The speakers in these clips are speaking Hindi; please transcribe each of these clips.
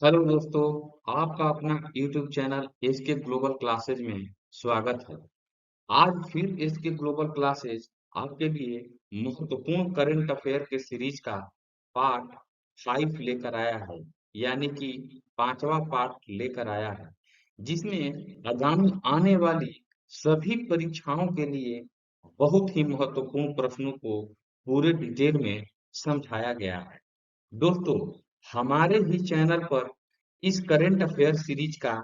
हेलो दोस्तों, आपका अपना YouTube channel SK Global Classes में स्वागत है। आज फिर एसके ग्लोबल क्लासेज आपके लिए महत्वपूर्ण करंट अफेयर के सीरीज का पार्ट 5 लेकर आया है, यानी कि पांचवा पार्ट लेकर आया है, जिसमें आगामी आने वाली सभी परीक्षाओं के लिए बहुत ही महत्वपूर्ण प्रश्नों को पूरे डिटेल में समझाया गया है। दोस्तों, हमारे ही चैनल पर इस करंट अफेयर सीरीज का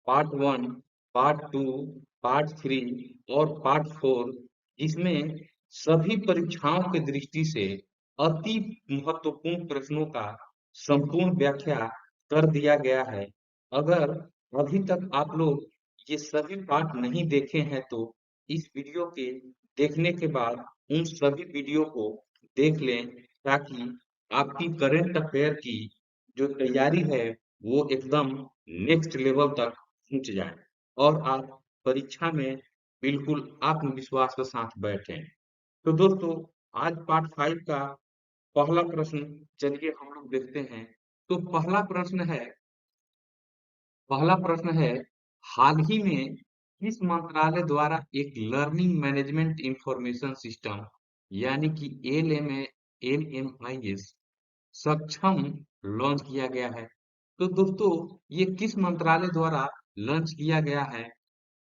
पार्ट 1, पार्ट 2, पार्ट 3 और पार्ट 4, इसमें सभी परीक्षाओं की दृष्टि से अति महत्वपूर्ण प्रश्नों का संपूर्ण व्याख्या कर दिया गया है। अगर अभी तक आप लोग ये सभी पार्ट नहीं देखे हैं तो इस वीडियो के देखने के बाद उन सभी वीडियो को देख लें, ताकि आपकी करंट अफेयर की जो तैयारी है वो एकदम नेक्स्ट लेवल तक पहुंच जाए और आप परीक्षा में बिल्कुल आत्मविश्वास के साथ बैठें। तो दोस्तों, आज पार्ट 5 का पहला प्रश्न चलिए हम लोग देखते हैं। तो पहला प्रश्न है, हाल ही में किस मंत्रालय द्वारा एक लर्निंग मैनेजमेंट इंफॉर्मेशन सिस्टम यानी कि LMIS सक्षम लॉन्च किया गया है? तो दोस्तों, ये किस मंत्रालय द्वारा लॉन्च किया गया है?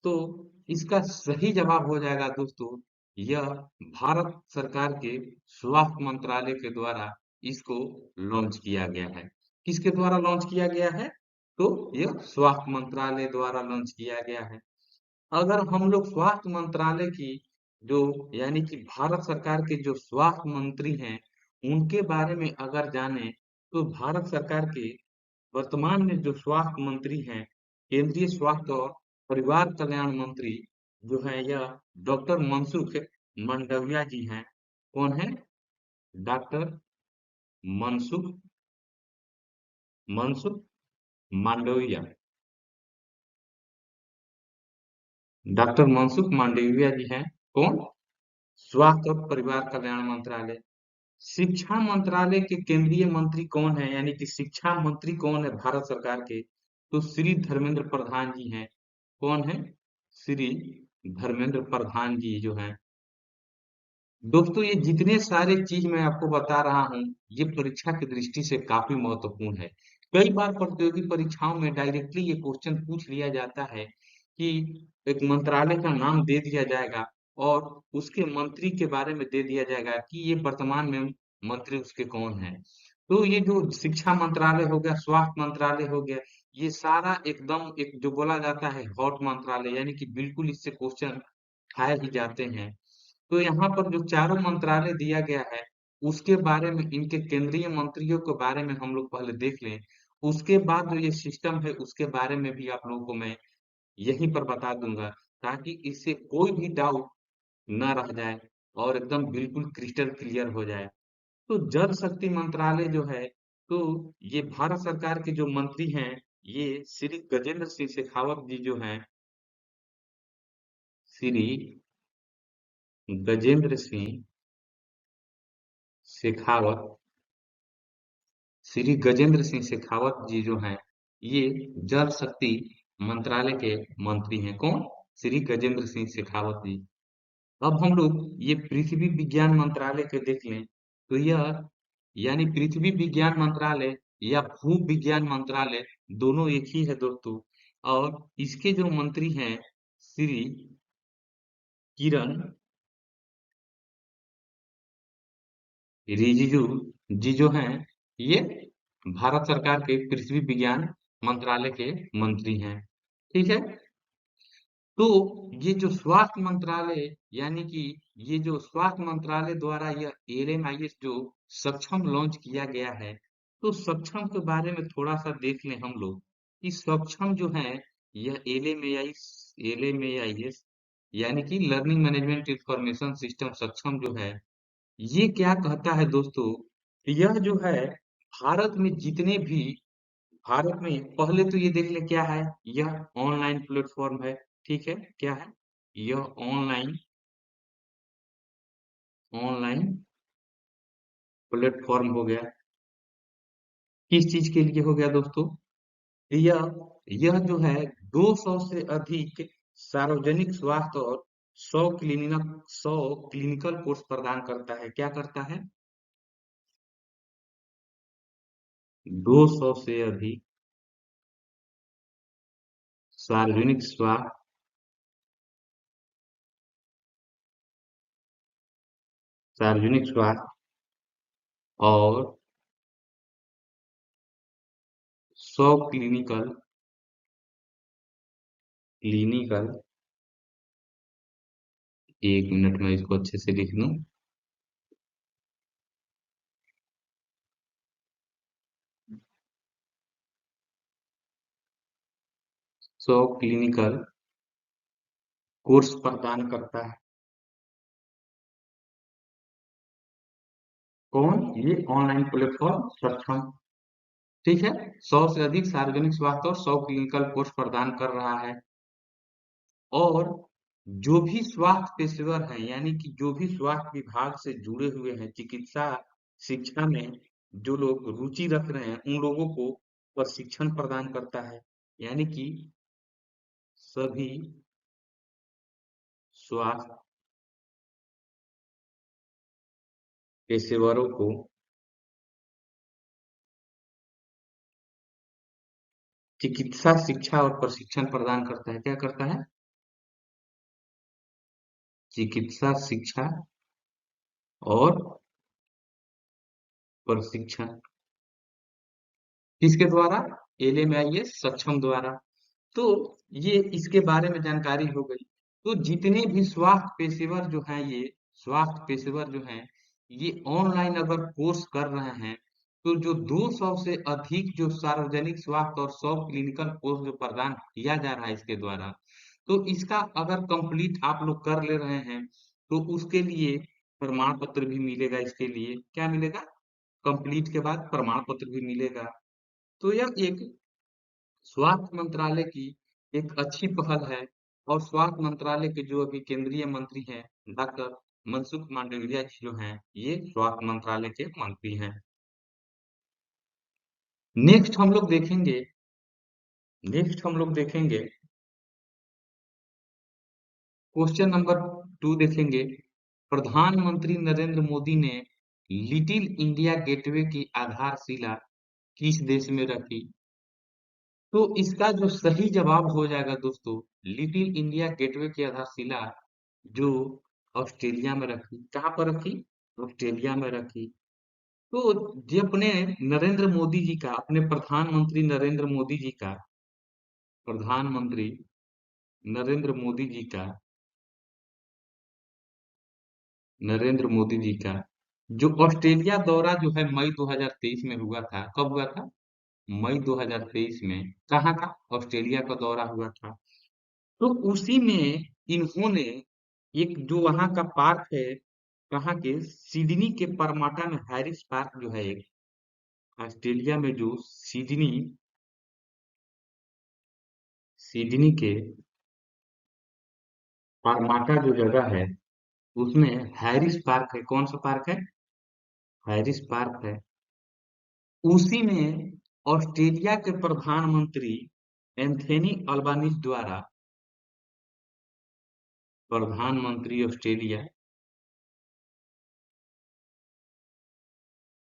तो इसका सही जवाब हो जाएगा दोस्तों, यह भारत सरकार के स्वास्थ्य मंत्रालय के द्वारा इसको लॉन्च किया गया है। किसके द्वारा लॉन्च किया गया है? तो यह स्वास्थ्य मंत्रालय द्वारा लॉन्च किया गया है। अगर हम लोग स्वास्थ्य मंत्रालय की जो यानी कि भारत सरकार के जो स्वास्थ्य मंत्री हैं, उनके बारे में अगर जाने, तो भारत सरकार के वर्तमान में जो स्वास्थ्य मंत्री हैं, केंद्रीय स्वास्थ्य और परिवार कल्याण मंत्री जो है, यह डॉक्टर मनसुख मंडाविया जी हैं। कौन है? डॉक्टर मनसुख मनसुख मांडविया। डॉक्टर मनसुख मांडविया जी हैं। कौन? स्वास्थ्य और परिवार कल्याण मंत्रालय। शिक्षा मंत्रालय के केंद्रीय मंत्री कौन है, यानी कि शिक्षा मंत्री कौन है भारत सरकार के? तो श्री धर्मेंद्र प्रधान जी हैं। कौन है? श्री धर्मेंद्र प्रधान जी जो हैं। दोस्तों, ये जितने सारे चीज मैं आपको बता रहा हूँ, ये परीक्षा की दृष्टि से काफी महत्वपूर्ण है। कई बार प्रतियोगी परीक्षाओं में डायरेक्टली ये क्वेश्चन पूछ लिया जाता है कि एक मंत्रालय का नाम दे दिया जाएगा और उसके मंत्री के बारे में दे दिया जाएगा कि ये वर्तमान में मंत्री उसके कौन है। तो ये जो शिक्षा मंत्रालय हो गया, स्वास्थ्य मंत्रालय हो गया, ये सारा एकदम एक जो बोला जाता है हॉट मंत्रालय, यानी कि बिल्कुल इससे क्वेश्चन खाए ही जाते हैं। तो यहाँ पर जो चारों मंत्रालय दिया गया है, उसके बारे में, इनके केंद्रीय मंत्रियों के बारे में हम लोग पहले देख लें। उसके बाद जो ये सिस्टम है उसके बारे में भी आप लोगों को मैं यहीं पर बता दूंगा, ताकि इससे कोई भी डाउट न रह जाए और एकदम बिल्कुल क्रिस्टल क्लियर हो जाए। तो जल शक्ति मंत्रालय जो है, तो ये भारत सरकार के जो मंत्री हैं, ये श्री गजेंद्र सिंह शेखावत जी जो हैं, श्री गजेंद्र सिंह शेखावत श्री गजेंद्र सिंह शेखावत जी जो हैं, ये जल शक्ति मंत्रालय के मंत्री हैं। कौन? श्री गजेंद्र सिंह शेखावत जी। अब हम लोग ये पृथ्वी विज्ञान मंत्रालय के देख लें, तो यह यानी पृथ्वी विज्ञान मंत्रालय या भू विज्ञान मंत्रालय दोनों एक ही है दोस्तों। और इसके जो मंत्री हैं, श्री किरण रिजिजू जी जो हैं, ये भारत सरकार के पृथ्वी विज्ञान मंत्रालय के मंत्री हैं। ठीक है। तो ये जो स्वास्थ्य मंत्रालय, यानी कि ये जो स्वास्थ्य मंत्रालय द्वारा यह LMIS जो सक्षम लॉन्च किया गया है, तो सक्षम के बारे में थोड़ा सा देख लें हम लोग कि सक्षम जो है, यह LMIS यानी कि लर्निंग मैनेजमेंट इंफॉर्मेशन सिस्टम सक्षम जो है, ये क्या कहता है दोस्तों? यह जो है, भारत में जितने भी भारत में पहले तो ये देख ले क्या है, यह ऑनलाइन प्लेटफॉर्म है। ठीक है, क्या है? यह ऑनलाइन ऑनलाइन प्लेटफॉर्म हो गया। किस चीज के लिए हो गया दोस्तों? यह यह जो है 200 से अधिक सार्वजनिक स्वास्थ्य और 100 क्लिनिकल कोर्स प्रदान करता है। क्या करता है? 200 से अधिक सार्वजनिक स्वास्थ्य सार्वजनिक स्वास्थ्य और 100 क्लिनिकल। एक मिनट में इसको अच्छे से लिख लूं। 100 क्लिनिकल कोर्स प्रदान करता है। कौन? ये ऑनलाइन प्लेटफॉर्म सक्षम। ठीक है। 100 से अधिक सार्वजनिक स्वास्थ्य और 100 क्लिनिकल कोर्स प्रदान कर रहा है। और जो भी स्वास्थ्य पेशेवर हैं, यानी कि जो भी स्वास्थ्य विभाग से जुड़े हुए हैं, चिकित्सा शिक्षा में जो लोग रुचि रख रहे हैं, उन लोगों को प्रशिक्षण प्रदान करता है। यानी कि सभी स्वास्थ्य पेशेवरों को चिकित्सा शिक्षा और प्रशिक्षण प्रदान करता है। क्या करता है? चिकित्सा शिक्षा और प्रशिक्षण। किसके द्वारा? LMIS सक्षम द्वारा। तो ये इसके बारे में जानकारी हो गई। तो जितने भी स्वास्थ्य पेशेवर जो हैं, ये स्वास्थ्य पेशेवर जो हैं, ये ऑनलाइन अगर कोर्स कर रहे हैं, तो जो 200 से अधिक जो सार्वजनिक स्वास्थ्य और 100 क्लिनिकल कोर्स जो प्रदान किया जा रहा है इसके द्वारा, तो इसका अगर कंप्लीट आप लोग कर ले रहे हैं, तो उसके लिए प्रमाण पत्र भी मिलेगा। इसके लिए क्या मिलेगा? कंप्लीट के बाद प्रमाण पत्र भी मिलेगा। तो यह एक स्वास्थ्य मंत्रालय की एक अच्छी पहल है। और स्वास्थ्य मंत्रालय के जो अभी केंद्रीय मंत्री हैं, डॉक्टर मनसुख मांडविया जी जो हैं, ये स्वास्थ्य मंत्रालय के मंत्री हैं। नेक्स्ट हम लोग देखेंगे नेक्स्ट हम लोग देखेंगे क्वेश्चन नंबर 2 देखेंगे। प्रधानमंत्री नरेंद्र मोदी ने लिटिल इंडिया गेटवे की आधारशिला किस देश में रखी? तो इसका जो सही जवाब हो जाएगा दोस्तों, लिटिल इंडिया गेटवे की आधारशिला जो ऑस्ट्रेलिया में रखी। कहाँ पर रखी? ऑस्ट्रेलिया में रखी। तो ये अपने प्रधानमंत्री नरेंद्र मोदी जी का जो ऑस्ट्रेलिया दौरा जो है मई 2023 में हुआ था। कब हुआ था? मई 2023 में। कहाँ का? ऑस्ट्रेलिया का दौरा हुआ था। तो उसी में इन्होंने एक जो वहाँ का पार्क है, कहाँ के? सिडनी के परमाटा में हैरिस पार्क जो है, एक ऑस्ट्रेलिया में जो सिडनी के परमाटा जो जगह है, उसमें हैरिस पार्क है। कौन सा पार्क है? हैरिस पार्क है। उसी में ऑस्ट्रेलिया के प्रधानमंत्री एंथोनी अल्बानीज द्वारा प्रधानमंत्री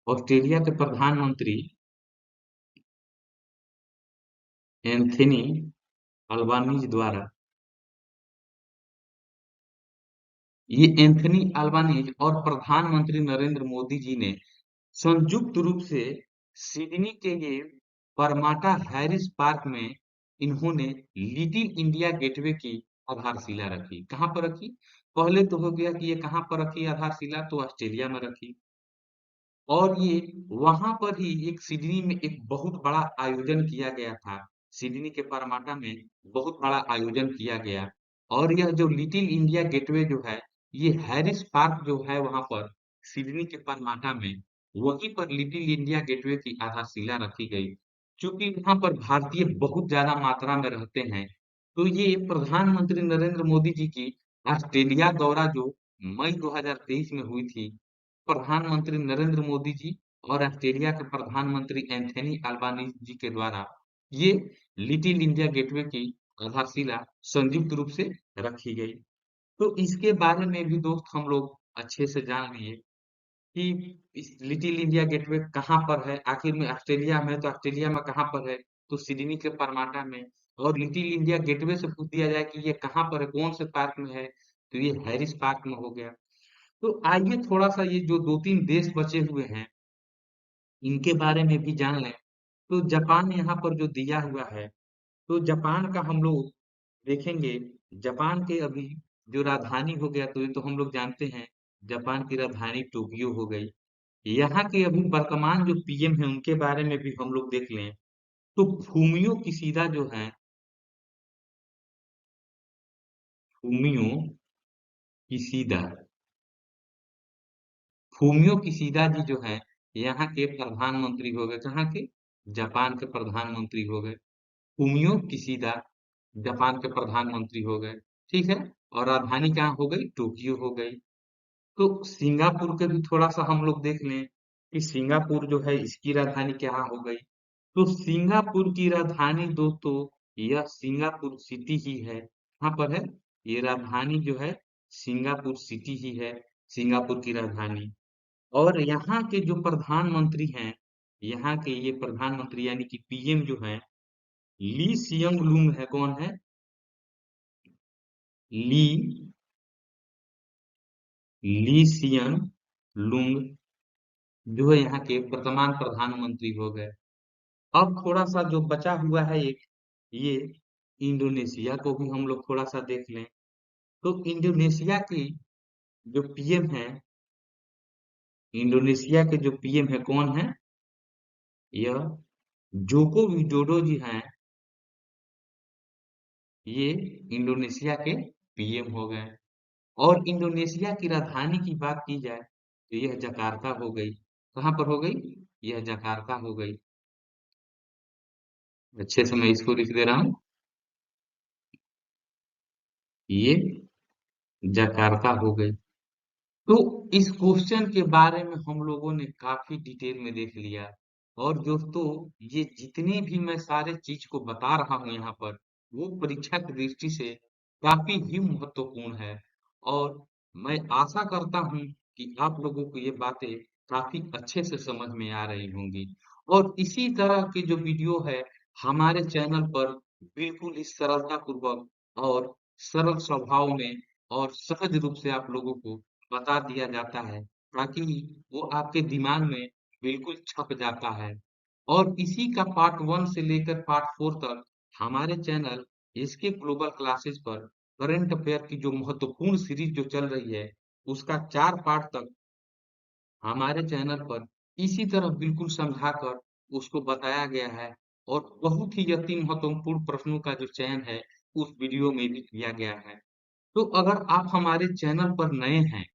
ऑस्ट्रेलिया के प्रधानमंत्री एंथोनी अल्बानीज द्वारा ये एंथनी अल्बानीज और प्रधानमंत्री नरेंद्र मोदी जी ने संयुक्त रूप से सिडनी के ये परमाटा हैरिस पार्क में इन्होंने लिटिल इंडिया गेटवे की आधारशिला रखी। कहाँ पर रखी? पहले तो हो गया कि ये कहाँ पर रखी आधारशिला, तो ऑस्ट्रेलिया में रखी। और ये वहां पर ही एक सिडनी में एक बहुत बड़ा आयोजन किया गया था। सिडनी के परमाटा में बहुत बड़ा आयोजन किया गया। और यह जो लिटिल इंडिया गेटवे जो है, ये हैरिस पार्क जो है वहां पर सिडनी के परमाटा में, वहीं पर लिटिल इंडिया गेटवे की आधारशिला रखी गई। क्योंकि वहां पर भारतीय बहुत ज्यादा मात्रा में रहते हैं, तो ये प्रधानमंत्री नरेंद्र मोदी जी की ऑस्ट्रेलिया दौरा जो मई 2023 में हुई थी, प्रधानमंत्री नरेंद्र मोदी जी और ऑस्ट्रेलिया के प्रधानमंत्री एंथनी अल्बानीज जी के द्वारा ये लिटिल इंडिया गेटवे की आधारशिला संयुक्त रूप से रखी गई। तो इसके बारे में भी दोस्त हम लोग अच्छे से जान लिए कि इस लिटिल इंडिया गेटवे कहाँ पर है, आखिर में ऑस्ट्रेलिया में है तो ऑस्ट्रेलिया में कहाँ पर है, तो सिडनी के परमाटा में। और लिटिल इंडिया गेटवे से पूछ दिया जाए कि ये कहाँ पर है, कौन से पार्क में है, तो ये हैरिस पार्क में हो गया। तो आइए थोड़ा सा ये जो दो तीन देश बचे हुए हैं इनके बारे में भी जान लें। तो जापान यहाँ पर जो दिया हुआ है, तो जापान का हम लोग देखेंगे। जापान के अभी जो राजधानी हो गया, तो ये तो हम लोग जानते हैं, जापान की राजधानी टोक्यो हो गई। यहाँ के अभी वर्तमान जो पीएम है उनके बारे में भी हम लोग देख लें। तो फूमियो किसीदा जो है, फूमियो किसीदा, फूमियो किसीदा जी जो है यहाँ के प्रधानमंत्री हो गए। कहाँ के? जापान के प्रधानमंत्री हो गए। फूमियो किसीदा जापान के प्रधानमंत्री हो गए। ठीक है। और राजधानी कहाँ हो गई? टोक्यो हो गई। तो सिंगापुर के भी थोड़ा सा हम लोग देख लें कि सिंगापुर जो है इसकी राजधानी क्या हो गई। तो सिंगापुर की राजधानी दोस्तों, यह सिंगापुर सिटी ही है। कहाँ पर है? ये राजधानी जो है सिंगापुर सिटी ही है, सिंगापुर की राजधानी। और यहाँ के जो प्रधानमंत्री हैं, यहाँ के ये प्रधानमंत्री यानी कि पीएम जो है, ली सियंग लुंग है। कौन है? ली ली सियन लुंग जो है यहाँ के वर्तमान प्रधानमंत्री हो गए। अब थोड़ा सा जो बचा हुआ है एक, ये इंडोनेशिया को भी हम लोग थोड़ा सा देख लें। तो इंडोनेशिया की जो पीएम है, इंडोनेशिया के जो पीएम है कौन है? यह जोको विडोडो जी हैं। ये इंडोनेशिया के पीएम हो गए। और इंडोनेशिया की राजधानी की बात की जाए तो यह जकार्ता हो गई। कहाँ पर हो गई? यह जकार्ता हो गई। अच्छे से मैं इसको लिख दे रहा हूँ, ये जकार्ता हो गई। तो इस क्वेश्चन के बारे में हम लोगों ने काफी डिटेल में देख लिया। और दोस्तों, ये जितने भी मैं सारे चीज को बता रहा हूँ यहाँ पर, वो परीक्षा की दृष्टि से काफी ही महत्वपूर्ण है। और मैं आशा करता हूँ कि आप लोगों को ये बातें काफी अच्छे से समझ में आ रही होंगी। और इसी तरह के जो वीडियो है हमारे चैनल पर बिल्कुल ही सरलता पूर्वक और सरल स्वभाव में और सहज रूप से आप लोगों को बता दिया जाता है, ताकि वो आपके दिमाग में बिल्कुल छप जाता है। और इसी का पार्ट 1 से लेकर पार्ट 4 तक हमारे चैनल इसके ग्लोबल क्लासेस पर करंट अफेयर की जो महत्वपूर्ण सीरीज जो चल रही है, उसका 4 पार्ट तक हमारे चैनल पर इसी तरह बिल्कुल समझाकर उसको बताया गया है। और बहुत ही अति महत्वपूर्ण प्रश्नों का जो चयन है उस वीडियो में भी किया गया है। तो अगर आप हमारे चैनल पर नए हैं,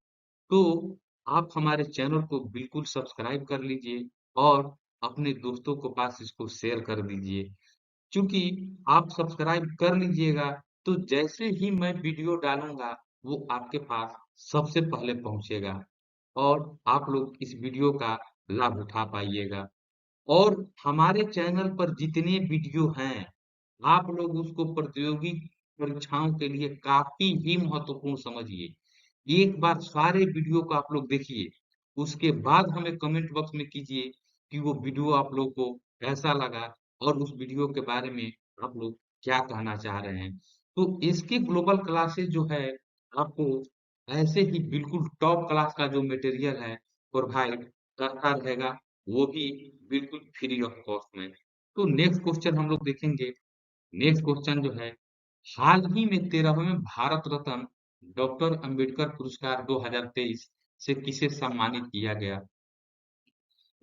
तो आप हमारे चैनल को बिल्कुल सब्सक्राइब कर लीजिए और अपने दोस्तों को पास इसको शेयर कर दीजिए। चूंकि आप सब्सक्राइब कर लीजिएगा, तो जैसे ही मैं वीडियो डालूंगा वो आपके पास सबसे पहले पहुंचेगा और आप लोग इस वीडियो का लाभ उठा पाइएगा। और हमारे चैनल पर जितने वीडियो हैं, आप लोग उसको प्रतियोगी परीक्षाओं के लिए काफी ही महत्वपूर्ण समझिए। एक बार सारे वीडियो को आप लोग देखिए, उसके बाद हमें कमेंट बॉक्स में कीजिए कि वो वीडियो आप लोग को कैसा लगा और उस वीडियो के बारे में आप लोग क्या कहना चाह रहे हैं। तो इसके ग्लोबल क्लासेस जो है आपको ऐसे ही बिल्कुल टॉप क्लास का जो मटेरियल है प्रोवाइड करता रहेगा, वो भी बिल्कुल फ्री ऑफ कॉस्ट में। तो नेक्स्ट क्वेश्चन हम लोग देखेंगे। नेक्स्ट क्वेश्चन जो है, हाल ही में 13वें भारत रत्न डॉक्टर अंबेडकर पुरस्कार 2023 से किसे सम्मानित किया गया?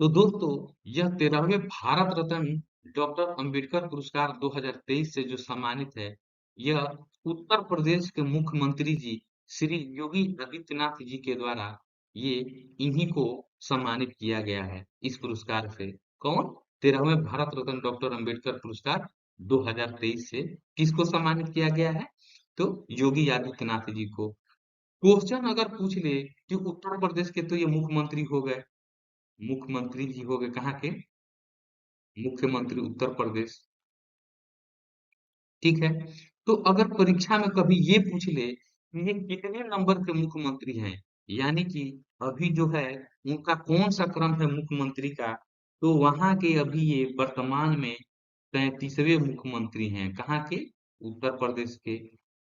तो दोस्तों, यह 13वें भारत रत्न डॉक्टर अंबेडकर पुरस्कार 2023 से जो सम्मानित है, यह उत्तर प्रदेश के मुख्यमंत्री जी श्री योगी आदित्यनाथ जी के द्वारा ये इन्हीं को सम्मानित किया गया है इस पुरस्कार से। कौन? 13वें भारत रत्न डॉक्टर अंबेडकर पुरस्कार 2023 से किसको सम्मानित किया गया है? तो योगी आदित्यनाथ जी को। क्वेश्चन अगर पूछ ले कि उत्तर प्रदेश के तो ये मुख्यमंत्री हो गए, मुख्यमंत्री जी हो गए कहाँ के? मुख्यमंत्री उत्तर प्रदेश। ठीक है। तो अगर परीक्षा में कभी ये पूछ ले कि ये कितने नंबर के मुख्यमंत्री हैं, यानी कि अभी जो है उनका कौन सा क्रम है मुख्यमंत्री का, तो वहां के अभी ये वर्तमान में 33वें मुख्यमंत्री हैं। कहाँ के? उत्तर प्रदेश के।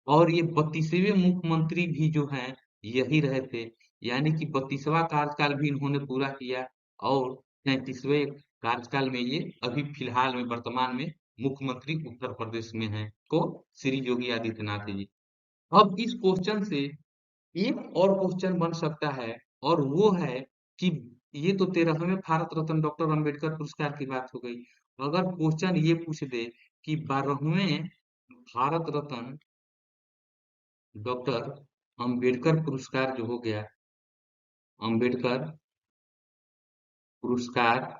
और ये 32वें मुख्यमंत्री भी जो हैं यही रहे थे, यानी कि 32वां कार्यकाल भी इन्होंने पूरा किया और 33वें कार्यकाल में ये अभी फिलहाल में वर्तमान में मुख्यमंत्री उत्तर प्रदेश में हैं। कौन? श्री योगी आदित्यनाथ जी। अब इस क्वेश्चन से एक और क्वेश्चन बन सकता है, और वो है कि ये तो 13वें भारत रत्न डॉक्टर अंबेडकर पुरस्कार की बात हो गई। अगर क्वेश्चन ये पूछ दे कि 12वें भारत रत्न डॉक्टर अंबेडकर पुरस्कार जो हो गया, अंबेडकर पुरस्कार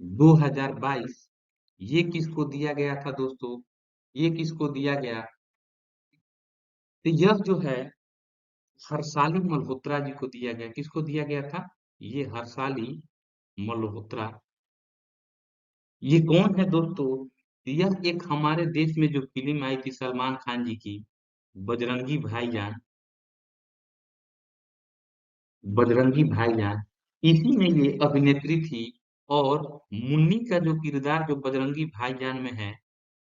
2022, ये किसको दिया गया था दोस्तों? ये किसको दिया गया? तो यह जो है हर्षाली मल्होत्रा जी को दिया गया। किसको दिया गया था? ये हर्षाली मल्होत्रा। ये कौन है दोस्तों? यह एक हमारे देश में जो फिल्म आई थी सलमान खान जी की, बजरंगी भाईजान, बजरंगी भाईजान, इसी में ये अभिनेत्री थी। और मुन्नी का जो किरदार जो बजरंगी भाईजान में है,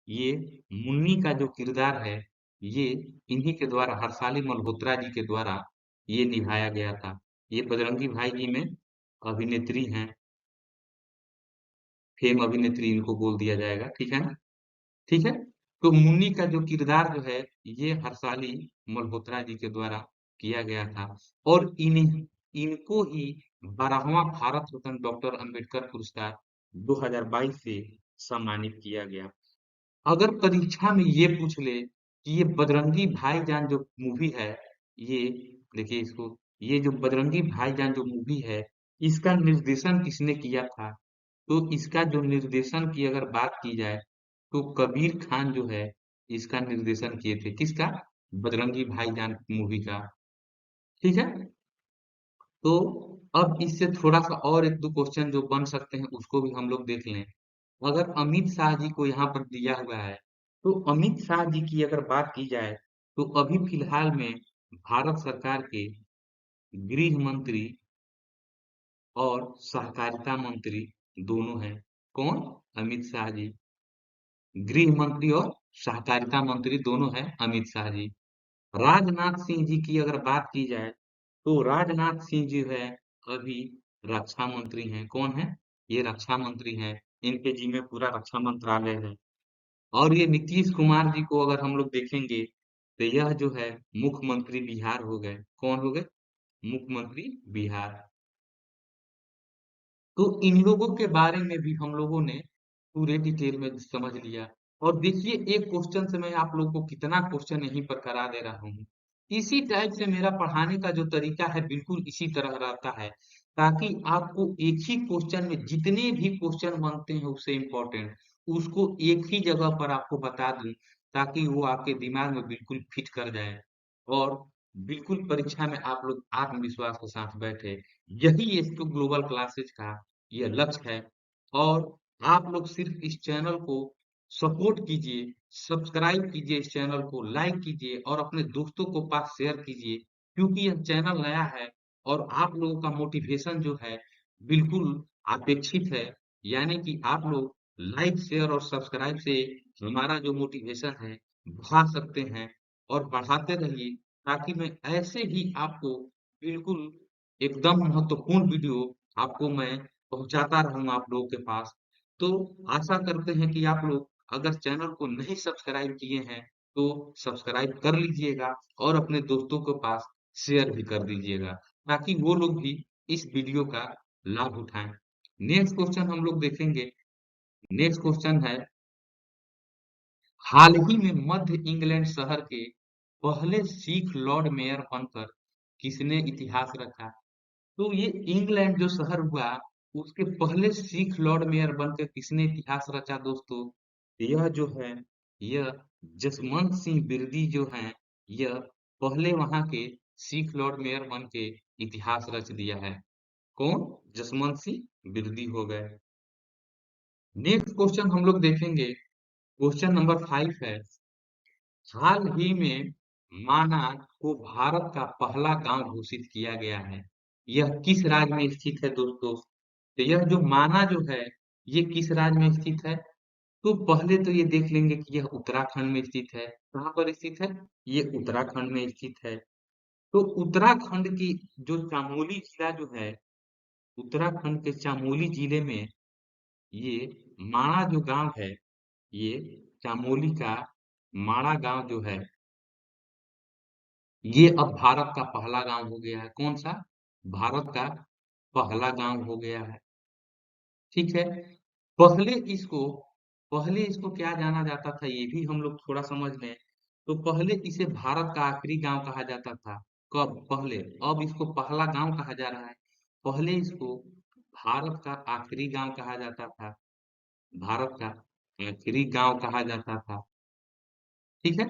ये मुन्नी का जो किरदार है, ये इन्हीं के द्वारा, हर्षाली मल्होत्रा जी के द्वारा ये निभाया गया था। ये बजरंगी भाई जी में अभिनेत्री हैं, फेम अभिनेत्री इनको बोल दिया जाएगा, ठीक है ना? ठीक है। तो मुन्नी का जो किरदार जो है ये हर्षाली मल्होत्रा जी के द्वारा किया गया था। और इनको ही 12वां भारत रत्न डॉक्टर अंबेडकर पुरस्कार 2022 से सम्मानित किया गया। अगर परीक्षा में ये पूछ ले कि ये बजरंगी भाईजान जो मूवी है, ये देखिए इसको, ये जो बजरंगी भाईजान जो मूवी है, इसका निर्देशन किसने किया था? तो इसका जो निर्देशन की अगर बात की जाए, तो कबीर खान जो है इसका निर्देशन किए थे। किसका? बजरंगी भाईजान मूवी का। ठीक है। तो अब इससे थोड़ा सा और एक दो क्वेश्चन जो बन सकते हैं उसको भी हम लोग देख लें। अगर अमित शाह जी को यहाँ पर दिया हुआ है, तो अमित शाह जी की अगर बात की जाए, तो अभी फिलहाल में भारत सरकार के गृह मंत्री और सहकारिता मंत्री दोनों हैं। कौन? अमित शाह जी। गृह मंत्री और सहकारिता मंत्री दोनों हैं अमित शाह जी। राजनाथ सिंह जी की अगर बात की जाए, तो राजनाथ सिंह जी है अभी रक्षा मंत्री हैं। कौन है? ये रक्षा मंत्री हैं। इनके जिम्मे पूरा रक्षा मंत्रालय है। और ये नीतीश कुमार जी को अगर हम लोग देखेंगे, तो यह जो है मुख्यमंत्री बिहार हो गए। कौन हो गए? मुख्यमंत्री बिहार। तो इन लोगों के बारे में भी हम लोगों ने पूरे डिटेल में समझ लिया। और देखिए एक क्वेश्चन से मैं आप लोगों को कितना क्वेश्चन यहीं पर करा दे रहा हूँ। इसी टाइप से मेरा पढ़ाने का जो तरीका है बिल्कुल इसी तरह रहता है, ताकि आपको एक ही क्वेश्चन में जितने भी क्वेश्चन बनते हैं उससे इम्पोर्टेंट, उसको एक ही जगह पर आपको बता दूं, ताकि वो आपके दिमाग में बिल्कुल फिट कर जाए और बिल्कुल परीक्षा में आप लोग आत्मविश्वास के साथ बैठे। यही इसको ग्लोबल क्लासेज का ये लक्ष्य है। और आप लोग सिर्फ इस चैनल को सपोर्ट कीजिए, सब्सक्राइब कीजिए, इस चैनल को लाइक कीजिए और अपने दोस्तों को पास शेयर कीजिए, क्योंकि यह चैनल नया है और आप लोगों का मोटिवेशन जो है बिल्कुल अपेक्षित है। यानी कि आप लोग लाइक शेयर और सब्सक्राइब से हमारा जो मोटिवेशन है बढ़ा सकते हैं, और बढ़ाते रहिए, ताकि मैं ऐसे ही आपको बिल्कुल एकदम महत्वपूर्ण वीडियो आपको मैं पहुंचाता रहूं आप लोगों के पास। तो आशा करते हैं कि आप लोग अगर चैनल को नहीं सब्सक्राइब किए हैं, तो सब्सक्राइब कर लीजिएगा और अपने दोस्तों के पास शेयर भी कर दीजिएगा, ताकि वो लोग भी इस वीडियो का लाभ उठाएं। नेक्स्ट क्वेश्चन हम लोग देखेंगे। नेक्स्ट क्वेश्चन है, हाल ही में मध्य इंग्लैंड शहर के पहले सिख लॉर्ड मेयर बनकर किसने इतिहास रचा? तो ये इंग्लैंड जो शहर हुआ, उसके पहले सिख लॉर्ड मेयर बनकर किसने इतिहास रचा दोस्तों? यह जो है, यह जसवंत सिंह बिरदी जो हैं, यह पहले वहां के सिख लॉर्ड मेयर बन के इतिहास रच दिया है। कौन? जसवंत सिंह बिरदी हो गए। नेक्स्ट क्वेश्चन हम लोग देखेंगे। क्वेश्चन नंबर 5 है, हाल ही में मानार को भारत का पहला गांव घोषित किया गया है। यह किस राज्य में स्थित है दोस्तों? तो यह जो माना जो है, ये किस राज्य में स्थित है? तो पहले तो ये देख लेंगे कि यह उत्तराखंड में स्थित है। कहाँ पर स्थित है? ये उत्तराखंड में स्थित है। तो उत्तराखंड की जो चामोली जिला जो है, उत्तराखंड के चामोली जिले में ये माणा जो गांव है, ये चामोली का माणा गांव जो है, ये अब भारत का पहला गांव हो गया है। कौन सा? भारत का पहला गांव हो गया है। ठीक है। पहले इसको पहले इसको क्या जाना जाता था, ये भी हम लोग थोड़ा समझ लें। तो पहले इसे भारत का आखिरी गांव कहा जाता था। कब? पहले। अब इसको पहला गांव कहा जा रहा है। पहले इसको भारत का आखिरी गांव कहा जाता था। भारत का आखिरी गांव कहा जाता था। ठीक है,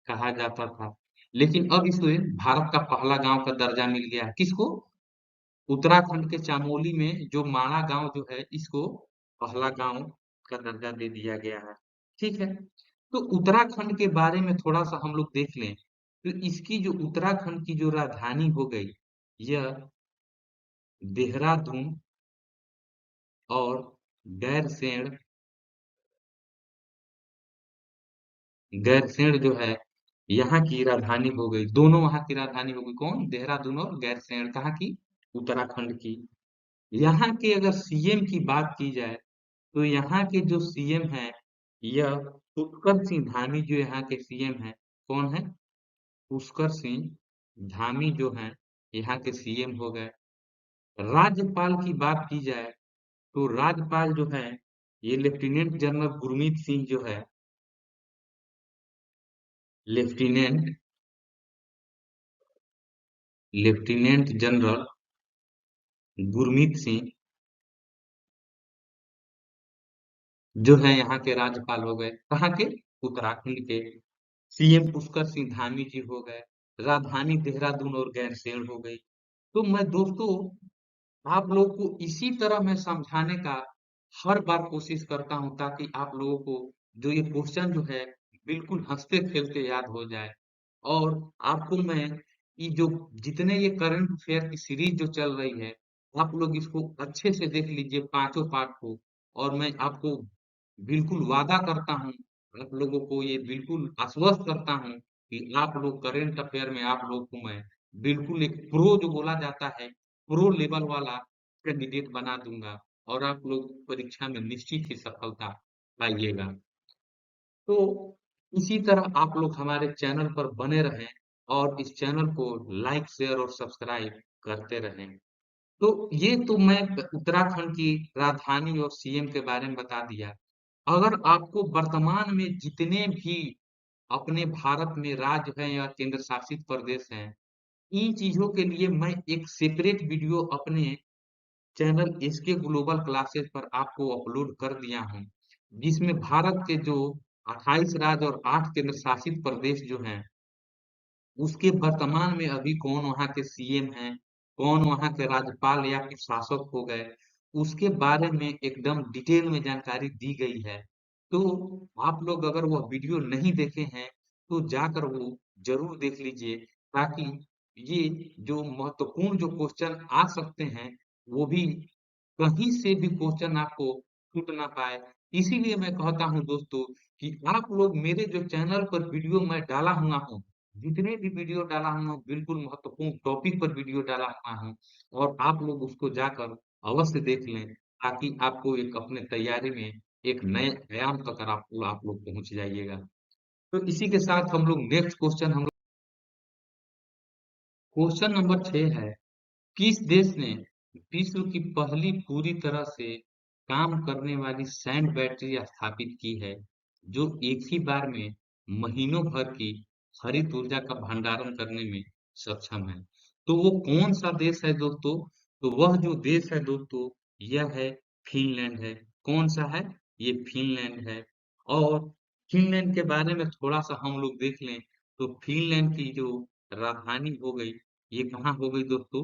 कहा जाता था। लेकिन अब इसे भारत का पहला गांव का दर्जा मिल गया है। किसको? उत्तराखंड के चामोली में जो माणा गांव जो है, इसको पहला गांव का दर्जा दे दिया गया है। ठीक है। तो उत्तराखंड के बारे में थोड़ा सा हम लोग देख लें। तो इसकी जो उत्तराखंड की जो राजधानी हो गई, यह देहरादून और गैरसैंण। गैरसैंण जो है, यहाँ की राजधानी हो गई। दोनों वहां की राजधानी हो गई। कौन? देहरादून और गैरसैंण। कहाँ की? उत्तराखंड की। यहाँ के अगर सीएम की बात की जाए, तो यहाँ के जो सीएम हैं, यह पुष्कर सिंह धामी जो यहाँ के सीएम हैं। कौन है? पुष्कर सिंह धामी जो हैं, यहाँ के सीएम हो गए। राज्यपाल की बात की जाए, तो राज्यपाल जो है, ये लेफ्टिनेंट जनरल गुरमीत सिंह जो है, lieutenant lieutenant general Gurmeet Singh जो है यहाँ के राज्यपाल हो गए। कहाँ के? उत्तराखंड के। सीएम पुष्कर सिंह धामी जी हो गए। राजधानी देहरादून और गैरसैंण हो गई। तो मैं दोस्तों आप लोगों को इसी तरह मैं समझाने का हर बार कोशिश करता हूँ, ताकि आप लोगों को जो ये क्वेश्चन जो है, बिल्कुल हंसते खेलते याद हो जाए। और आपको मैं ये जो जितने ये करंट अफेयर की सीरीज जो चल रही है, आप लोग इसको अच्छे से देख लीजिए, पांचों पार्ट को। और मैं आपको बिल्कुल वादा करता हूँ, आप लोगों को ये बिल्कुल आश्वस्त करता हूँ कि आप लोग करंट अफेयर में आप लोग को मैं बिल्कुल एक प्रो जो बोला जाता है, प्रो लेवल वाला कैंडिडेट बना दूंगा। और आप लोग परीक्षा में निश्चित ही सफलता पाइएगा। तो इसी तरह आप लोग हमारे चैनल पर बने रहें और इस चैनल को लाइक शेयर और सब्सक्राइब करते रहें। तो ये तो मैं उत्तराखंड की राजधानी और सीएम के बारे में बता दिया। अगर आपको वर्तमान में जितने भी अपने भारत में राज्य हैं या केंद्र शासित प्रदेश हैं, इन चीजों के लिए मैं एक सेपरेट वीडियो अपने चैनल एसके ग्लोबल क्लासेस पर आपको अपलोड कर दिया हूँ, जिसमें भारत के जो 28 राज्य और 8 केंद्र शासित प्रदेश जो हैं, उसके वर्तमान में अभी कौन वहाँ के सीएम हैं, कौन वहाँ के राज्यपाल या फिर शासक हो गए, उसके बारे में एकदम डिटेल में जानकारी दी गई है। तो आप लोग अगर वह वीडियो नहीं देखे हैं, तो जाकर वो जरूर देख लीजिए, ताकि ये जो महत्वपूर्ण जो क्वेश्चन आ सकते हैं, वो भी कहीं से भी क्वेश्चन आपको छूट ना पाए। इसीलिए मैं कहता हूँ दोस्तों कि आप लोग मेरे जो चैनल पर वीडियो मैं डाला हुआ हूँ, जितने भी वीडियो डाला हूँ, बिल्कुल महत्वपूर्ण टॉपिक पर वीडियो डाला हुआ हूँ, और आप लोग उसको जाकर अवश्य देख लें, ताकि आपको एक अपने तैयारी में एक नए आयाम तक आप लोग पहुंच जाइएगा। तो इसी के साथ हम लोग नेक्स्ट क्वेश्चन हम लोग क्वेश्चन नंबर 6 है। किस देश ने विश्व की पहली पूरी तरह से काम करने वाली सैंड बैटरी स्थापित की है, जो एक ही बार में महीनों भर की हरित ऊर्जा का भंडारण करने में सक्षम है? तो वो कौन सा देश है दोस्तों? तो वह जो देश है दोस्तों, यह है फिनलैंड है। कौन सा है? ये फिनलैंड है। और फिनलैंड के बारे में थोड़ा सा हम लोग देख लें, तो फिनलैंड की जो राजधानी हो गई, ये कहाँ हो गई दोस्तों?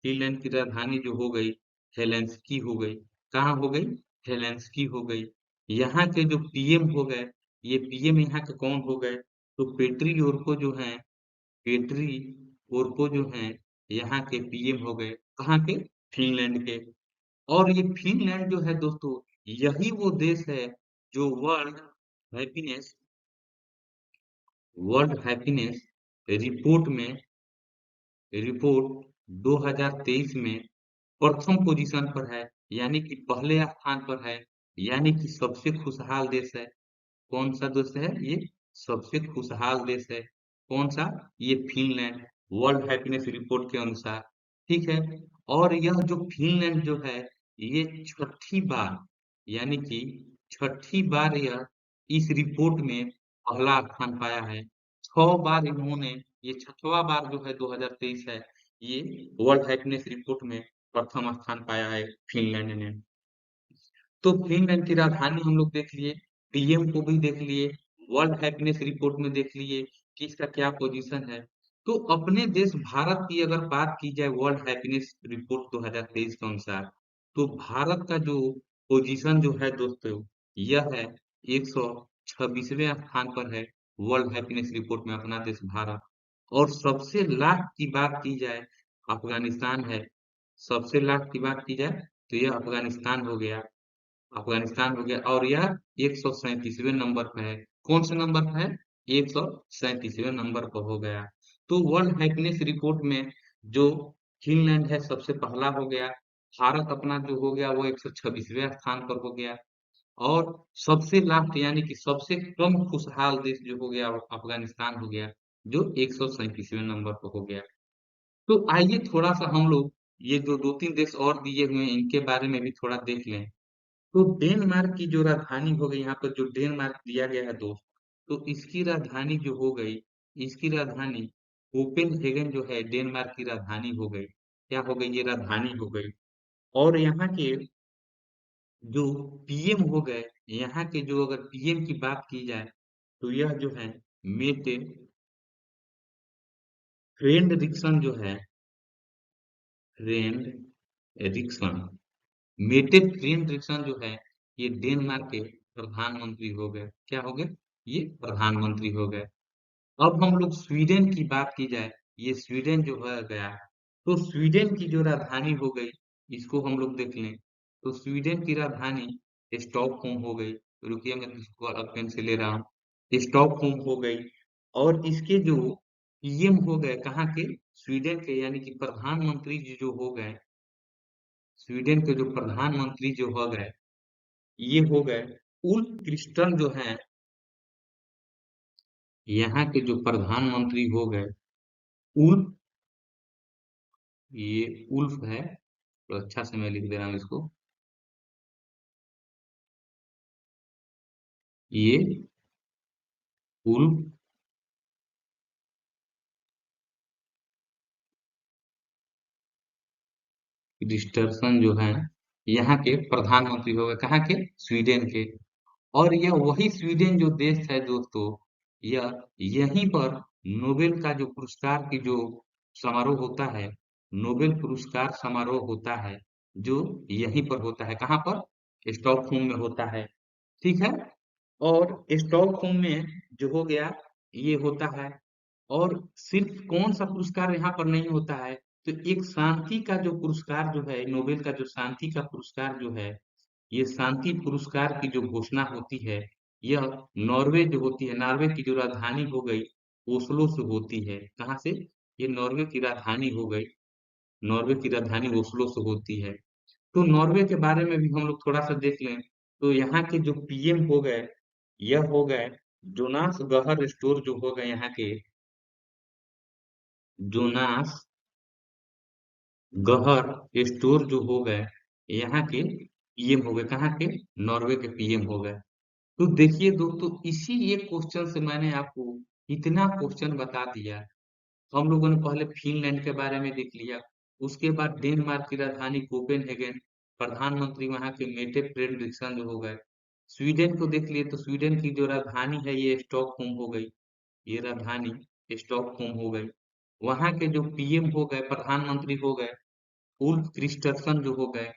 फिनलैंड की राजधानी जो हो गई, हेलेंसिकी हो गई। कहाँ हो गई? हेलेंसिकी हो गई। यहाँ के जो पीएम हो गए, ये पीएम यहाँ के कौन हो गए? तो पेट्री ओरको जो हैं यहाँ के पीएम हो गए। कहाँ के? फिनलैंड के। और ये फिनलैंड जो है दोस्तों, यही वो देश है जो हैप्पीनेस वर्ल्ड हैप्पीनेस रिपोर्ट में रिपोर्ट 2023 में प्रथम पोजीशन पर है, यानी कि पहले स्थान पर है, यानी कि सबसे खुशहाल देश है। कौन सा देश है ये? सबसे खुशहाल देश है। कौन सा? ये फिनलैंड, वर्ल्ड हैप्पीनेस रिपोर्ट के अनुसार। ठीक है। और यह जो फिनलैंड जो है, ये छठी बार, यानी कि छठी बार यह इस रिपोर्ट में पहला स्थान पाया है। 6 बार इन्होंने, ये छठवां बार जो है 2023 है, ये वर्ल्ड हैप्पीनेस रिपोर्ट में प्रथम स्थान पाया है फिनलैंड ने। तो फिनलैंड की राजधानी हम लोग देख लिए, पीएम को भी देख लिए, वर्ल्ड हैप्पीनेस रिपोर्ट में देख लिए कि इसका क्या पोजीशन है। तो अपने देश भारत की अगर बात की जाए वर्ल्ड हैप्पीनेस रिपोर्ट 2023 के अनुसार, तो भारत का जो पोजीशन जो है दोस्तों, यह है 126वें स्थान पर है वर्ल्ड हैप्पीनेस रिपोर्ट में अपना देश भारत। और सबसे लास्ट की बात की जाए, अफगानिस्तान है। सबसे लास्ट की बात की जाए तो यह अफगानिस्तान हो गया और यह 137वें नंबर पे है। कौन से नंबर पे है? 137वें नंबर पर हो गया। तो वर्ल्ड हैप्पीनेस रिपोर्ट में जो फिनलैंड है सबसे पहला हो गया, भारत अपना जो हो गया वो 126वें स्थान पर हो गया, और सबसे लास्ट यानी कि सबसे कम खुशहाल देश जो हो गया वो अफगानिस्तान हो गया, जो 137वें नंबर पर हो गया। तो आइए थोड़ा सा हम लोग ये जो दो तीन देश और दिए हुए हैं इनके बारे में भी थोड़ा देख लें। तो डेनमार्क की जो राजधानी हो गई, यहाँ पर जो डेनमार्क दिया गया है दोस्त, तो इसकी राजधानी जो हो गई, इसकी राजधानी कोपेनहेगन जो है डेनमार्क की राजधानी हो गई। क्या हो गई? ये राजधानी हो गई। और यहाँ के जो पीएम हो गए, यहाँ के जो अगर पीएम की बात की जाए तो यह जो है मेटे फ्रेडरिक्सन जो है, फ्रेडरिक्सन मेटे फ्रेडरिक्सन जो है, ये डेनमार्क के प्रधानमंत्री हो गए। क्या हो गए? ये प्रधानमंत्री हो गए। अब हम लोग स्वीडन की बात की जाए, ये स्वीडन जो है गया, तो स्वीडन की जो राजधानी हो गई, इसको हम लोग देख लें। तो स्वीडन की राजधानी स्टॉकहोम हो गई। रुकिए मैं इसको अलग पेन से ले रहा हूँ। स्टॉकहोम हो गई। और इसके जो पीएम हो गए कहाँ के? स्वीडन के, यानी कि प्रधानमंत्री जी जो हो गए, स्वीडन के जो प्रधानमंत्री जो हो गए, ये हो गए उल्फ क्रिस्टन जो है, यहाँ के जो प्रधानमंत्री हो गए उल्फ, ये उल्फ है, तो अच्छा से मैं लिख दे रहा हूँ इसको। ये उल्फ क्रिस्टरसन जो है, यहाँ के प्रधानमंत्री हो गए। कहाँ के? स्वीडन के। और यह वही स्वीडन जो देश है दोस्तों, यह यहीं पर नोबेल का जो पुरस्कार की जो समारोह होता है, नोबेल पुरस्कार समारोह होता है, जो यहीं पर होता है। कहाँ पर? स्टॉकहोम में होता है। ठीक है। और स्टॉकहोम में जो हो गया, ये होता है। और सिर्फ कौन सा पुरस्कार यहाँ पर नहीं होता है, तो एक शांति का जो पुरस्कार जो है, नोबेल का जो शांति का पुरस्कार जो है, ये शांति पुरस्कार की जो घोषणा होती है, यह नॉर्वे जो होती है, नॉर्वे की जो राजधानी हो गई ओस्लो से होती है। कहाँ से? ये नॉर्वे की राजधानी हो गई, नॉर्वे की राजधानी ओस्लो से होती है। तो नॉर्वे के बारे में भी हम लोग थोड़ा सा देख लें, तो यहाँ के जो पीएम हो गए, यह हो गए जोनास गहर स्टोर जो हो गए यहाँ के, जोनास गहर स्टोर जो हो गए, यहाँ के पीएम हो गए। कहाँ के? नॉर्वे के पीएम हो गए। तो देखिए दोस्तों, इसी एक क्वेश्चन से मैंने आपको इतना क्वेश्चन बता दिया। हम लोगों ने पहले फिनलैंड के बारे में देख लिया, उसके बाद डेनमार्क की राजधानी कोपेनहेगन, प्रधानमंत्री वहां के मेटे फ्रेडरिक्सन जो हो गए। स्वीडन को देख लिए, तो स्वीडन की जो राजधानी है ये स्टॉकहोम हो गई, ये राजधानी स्टॉकहोम हो गई। वहां के जो पीएम हो गए, प्रधानमंत्री हो गए उल्फ क्रिस्टरसन जो हो गए।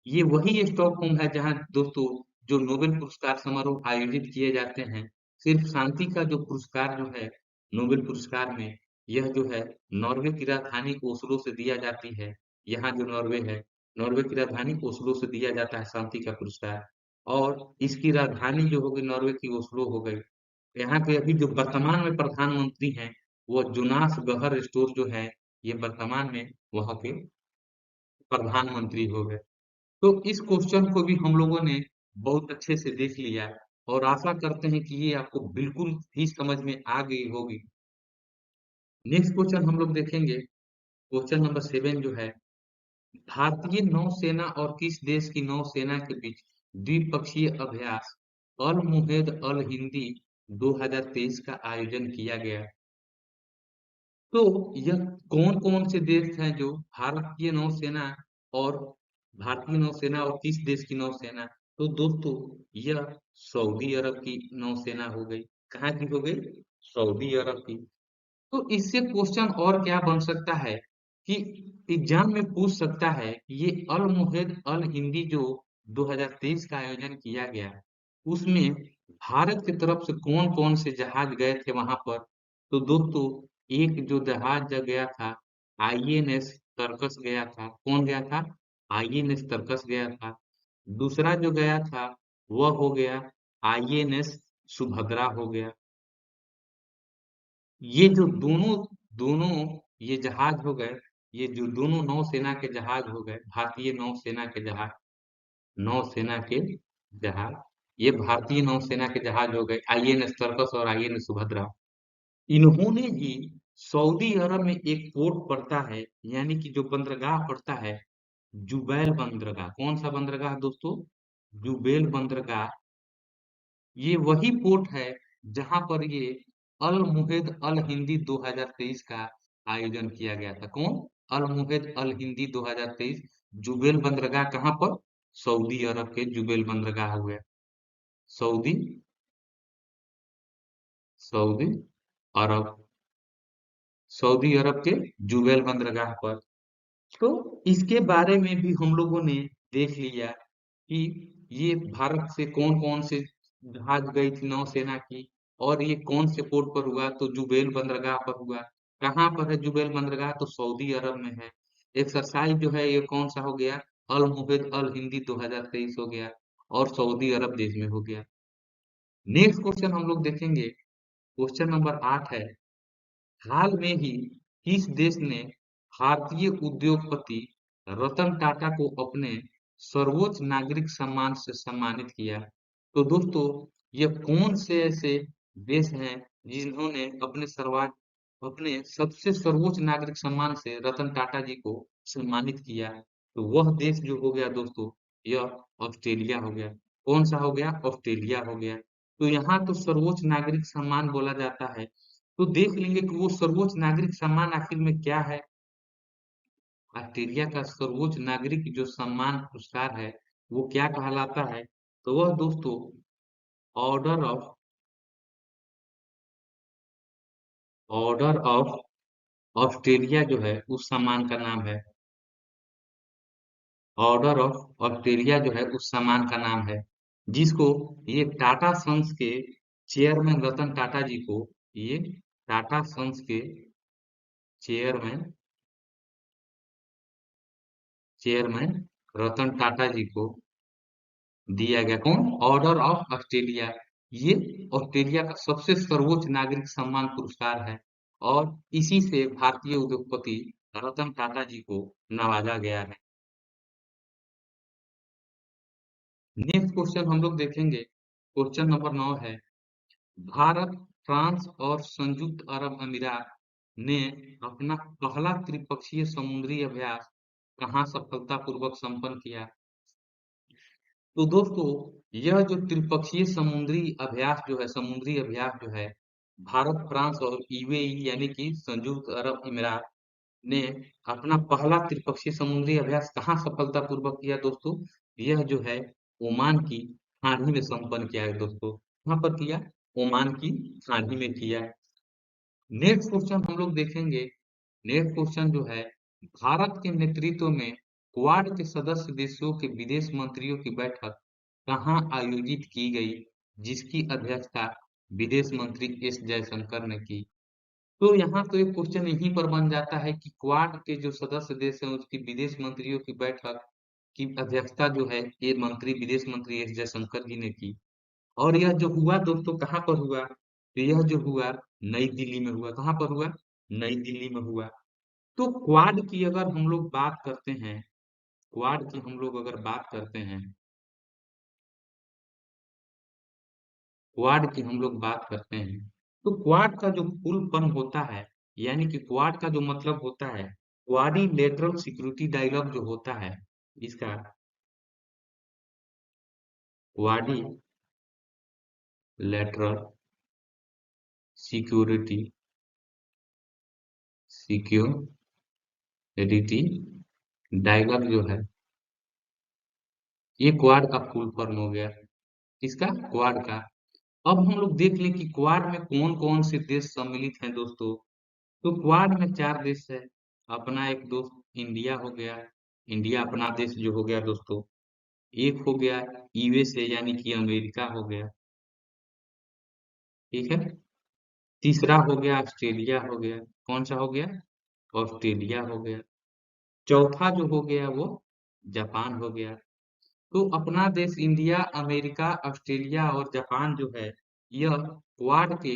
ये वही स्टॉकहोम है जहाँ दोस्तों जो नोबेल पुरस्कार समारोह आयोजित किए जाते हैं, सिर्फ शांति का जो पुरस्कार जो है नोबेल पुरस्कार में, यह जो है नॉर्वे की राजधानी ओस्लो से दिया जाती है। यहाँ जो नॉर्वे है, नॉर्वे की राजधानी ओस्लो से दिया जाता है शांति का पुरस्कार। और इसकी राजधानी जो हो गई नॉर्वे की ओस्लो हो गई। यहाँ के अभी जो वर्तमान में प्रधानमंत्री हैं, वो जोनास गहर स्टोर जो है, ये वर्तमान में वहाँ के प्रधानमंत्री हो गए। तो इस क्वेश्चन को भी हम लोगों ने बहुत अच्छे से देख लिया और आशा करते हैं कि ये आपको बिल्कुल ही समझ में आ गई होगी। नेक्स्ट क्वेश्चन हम लोग देखेंगे, क्वेश्चन नंबर 7 जो है, भारतीय नौसेना और किस देश की नौसेना के बीच द्विपक्षीय अभ्यास अल मुहेद अल हिंदी 2023 का आयोजन किया गया? तो यह कौन-कौन से देश हैं जो भारतीय नौसेना और भारतीय नौसेना और किस देश की नौसेना? तो दोस्तों, यह सऊदी अरब की नौसेना हो गई। कहाँ की हो गई? सऊदी अरब की। तो इससे क्वेश्चन और क्या बन सकता है कि एग्जाम में पूछ सकता है कि ये अल मुहेद अल हिंदी जो 2023 का आयोजन किया गया, उसमें भारत की तरफ से कौन-कौन से जहाज गए थे वहां पर? तो दोस्तों, एक जो जहाज जो गया था, आईएनएस तरकस गया था। कौन गया था? आईएनएस तरकस गया था। दूसरा जो गया था, वह हो गया आईएनएस सुभद्रा हो गया। ये जो दोनों दोनों ये जहाज हो गए, ये जो दोनों नौसेना के जहाज हो गए, भारतीय नौसेना के जहाज, नौसेना के जहाज, ये भारतीय नौसेना के जहाज हो गए, आईएनएस तरकस और आईएनएस सुभद्रा। इन्होंने ही सऊदी अरब में एक पोर्ट पड़ता है, यानी कि जो बंदरगाह पड़ता है, जुबैल बंदरगाह। कौन सा बंदरगाह दोस्तों? जुबैल बंदरगाह। ये वही पोर्ट है जहां पर ये अल मुहेद अल हिंदी 2023 का आयोजन किया गया था। कौन? अल मुहेद अल हिंदी 2023। जुबेल बंदरगाह कहाँ पर? सऊदी अरब के जुबेल बंदरगाह हुए। सऊदी सऊदी अरब, सऊदी अरब के जुबेल बंदरगाह पर। तो इसके बारे में भी हम लोगों ने देख लिया कि ये भारत से कौन-कौन से जहाज गई थी नौसेना की और ये कौन से पोर्ट पर हुआ, तो जुबैल बंदरगाह पर हुआ। कहाँ पर है जुबैल बंदरगाह? तो सऊदी अरब में है। एक्सरसाइज जो है ये कौन सा हो गया? अल मुहित अल हिंदी 2023 हो गया और सऊदी अरब देश में हो गया। नेक्स्ट क्वेश्चन हम लोग देखेंगे, क्वेश्चन नंबर 8 है, हाल में ही किस देश ने भारतीय उद्योगपति रतन टाटा को अपने सर्वोच्च नागरिक सम्मान से सम्मानित किया? तो दोस्तों, ये कौन से ऐसे देश हैं जिन्होंने अपने सबसे सर्वोच्च नागरिक सम्मान से रतन टाटा जी को सम्मानित किया? तो वह देश जो हो गया दोस्तों, यह ऑस्ट्रेलिया हो गया। कौन सा हो गया? ऑस्ट्रेलिया हो गया। तो यहाँ तो सर्वोच्च नागरिक सम्मान बोला जाता है, तो देख लेंगे कि वो सर्वोच्च नागरिक सम्मान आखिर में क्या है। ऑस्ट्रेलिया का सर्वोच्च नागरिक जो सम्मान पुरस्कार है, वो क्या कहलाता है? तो वह दोस्तों order of order of Australia जो है उस सम्मान का नाम है। ऑर्डर ऑफ ऑस्ट्रेलिया जो है उस सम्मान का नाम है, जिसको ये टाटा सन्स के चेयरमैन रतन टाटा जी को, ये टाटा सन्स के चेयरमैन चेयरमैन रतन टाटा जी को दिया गया। कौन? Order of Australia. ये ऑस्ट्रेलिया का सबसे सर्वोच्च नागरिक सम्मान पुरस्कार है और इसी से भारतीय उद्योगपति रतन टाटा जी को नवाजा गया है। नेक्स्ट क्वेश्चन हम लोग देखेंगे, क्वेश्चन नंबर 9 है, भारत, फ्रांस और संयुक्त अरब अमीरात ने अपना पहला त्रिपक्षीय समुद्री अभ्यास कहाँ सफलतापूर्वक संपन्न किया? तो दोस्तों, यह जो त्रिपक्षीय समुद्री अभ्यास जो है, भारत, फ्रांस और यूएई यानी कि संयुक्त अरब अमीरात ने अपना पहला त्रिपक्षीय समुद्री अभ्यास कहाँ सफलतापूर्वक किया दोस्तों? यह जो है ओमान की खाड़ी में संपन्न किया है दोस्तों। कहाँ पर किया? ओमान की खाड़ी में किया है। नेक्स्ट क्वेश्चन हम लोग देखेंगे, नेक्स्ट क्वेश्चन जो है, भारत के नेतृत्व में क्वाड के सदस्य देशों के विदेश मंत्रियों की बैठक कहाँ आयोजित की गई, जिसकी अध्यक्षता विदेश मंत्री एस जयशंकर ने की। तो यहाँ तो एक क्वेश्चन यहीं पर बन जाता है कि क्वाड के जो सदस्य देश हैं उसकी विदेश मंत्रियों की बैठक की अध्यक्षता जो है ये मंत्री विदेश मंत्री एस जयशंकर जी ने की। और यह जो हुआ दोस्तों कहाँ पर हुआ? तो यह जो हुआ नई दिल्ली में हुआ। कहाँ पर हुआ? नई दिल्ली में हुआ। तो क्वाड की अगर हम लोग बात करते हैं, क्वाड की हम लोग अगर बात करते हैं, क्वाड की हम लोग बात करते हैं, तो क्वाड का जो फुल फॉर्म होता है, यानी कि क्वाड का जो मतलब होता है, क्वाड्रिलेटरल सिक्योरिटी डायलॉग जो होता है, इसका क्वाड्रिलेटरल सिक्योरिटी सिक्योरिटी डायलॉग जो है, ये क्वाड का फुल फॉर्म हो गया। इसका क्वाड का। अब हम लोग देख लें कि क्वाड में कौन कौन से देश सम्मिलित हैं दोस्तों। तो क्वाड में 4 देश है। अपना एक दोस्त इंडिया हो गया, इंडिया अपना देश जो हो गया दोस्तों। एक हो गया यूएसए यानी कि अमेरिका हो गया, ठीक है। तीसरा हो गया ऑस्ट्रेलिया हो गया। कौन सा हो गया? ऑस्ट्रेलिया हो गया। चौथा जो हो गया वो जापान हो गया। तो अपना देश इंडिया, अमेरिका, ऑस्ट्रेलिया और जापान जो है, यह क्वाड के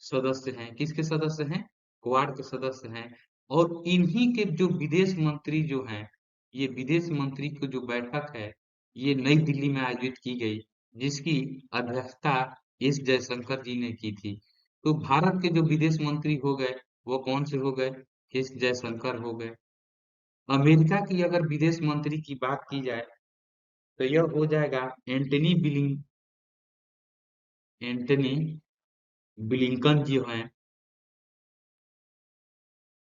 सदस्य हैं। किसके सदस्य हैं? क्वाड के सदस्य हैं। और इन्हीं के जो विदेश मंत्री जो हैं, ये विदेश मंत्री की जो बैठक है, ये नई दिल्ली में आयोजित की गई, जिसकी अध्यक्षता एस जयशंकर जी ने की थी। तो भारत के जो विदेश मंत्री हो गए, वो कौन से हो गए? एस जयशंकर हो गए। अमेरिका की अगर विदेश मंत्री की बात की जाए, तो यह हो जाएगा एंटनी ब्लिंकन जी हैं।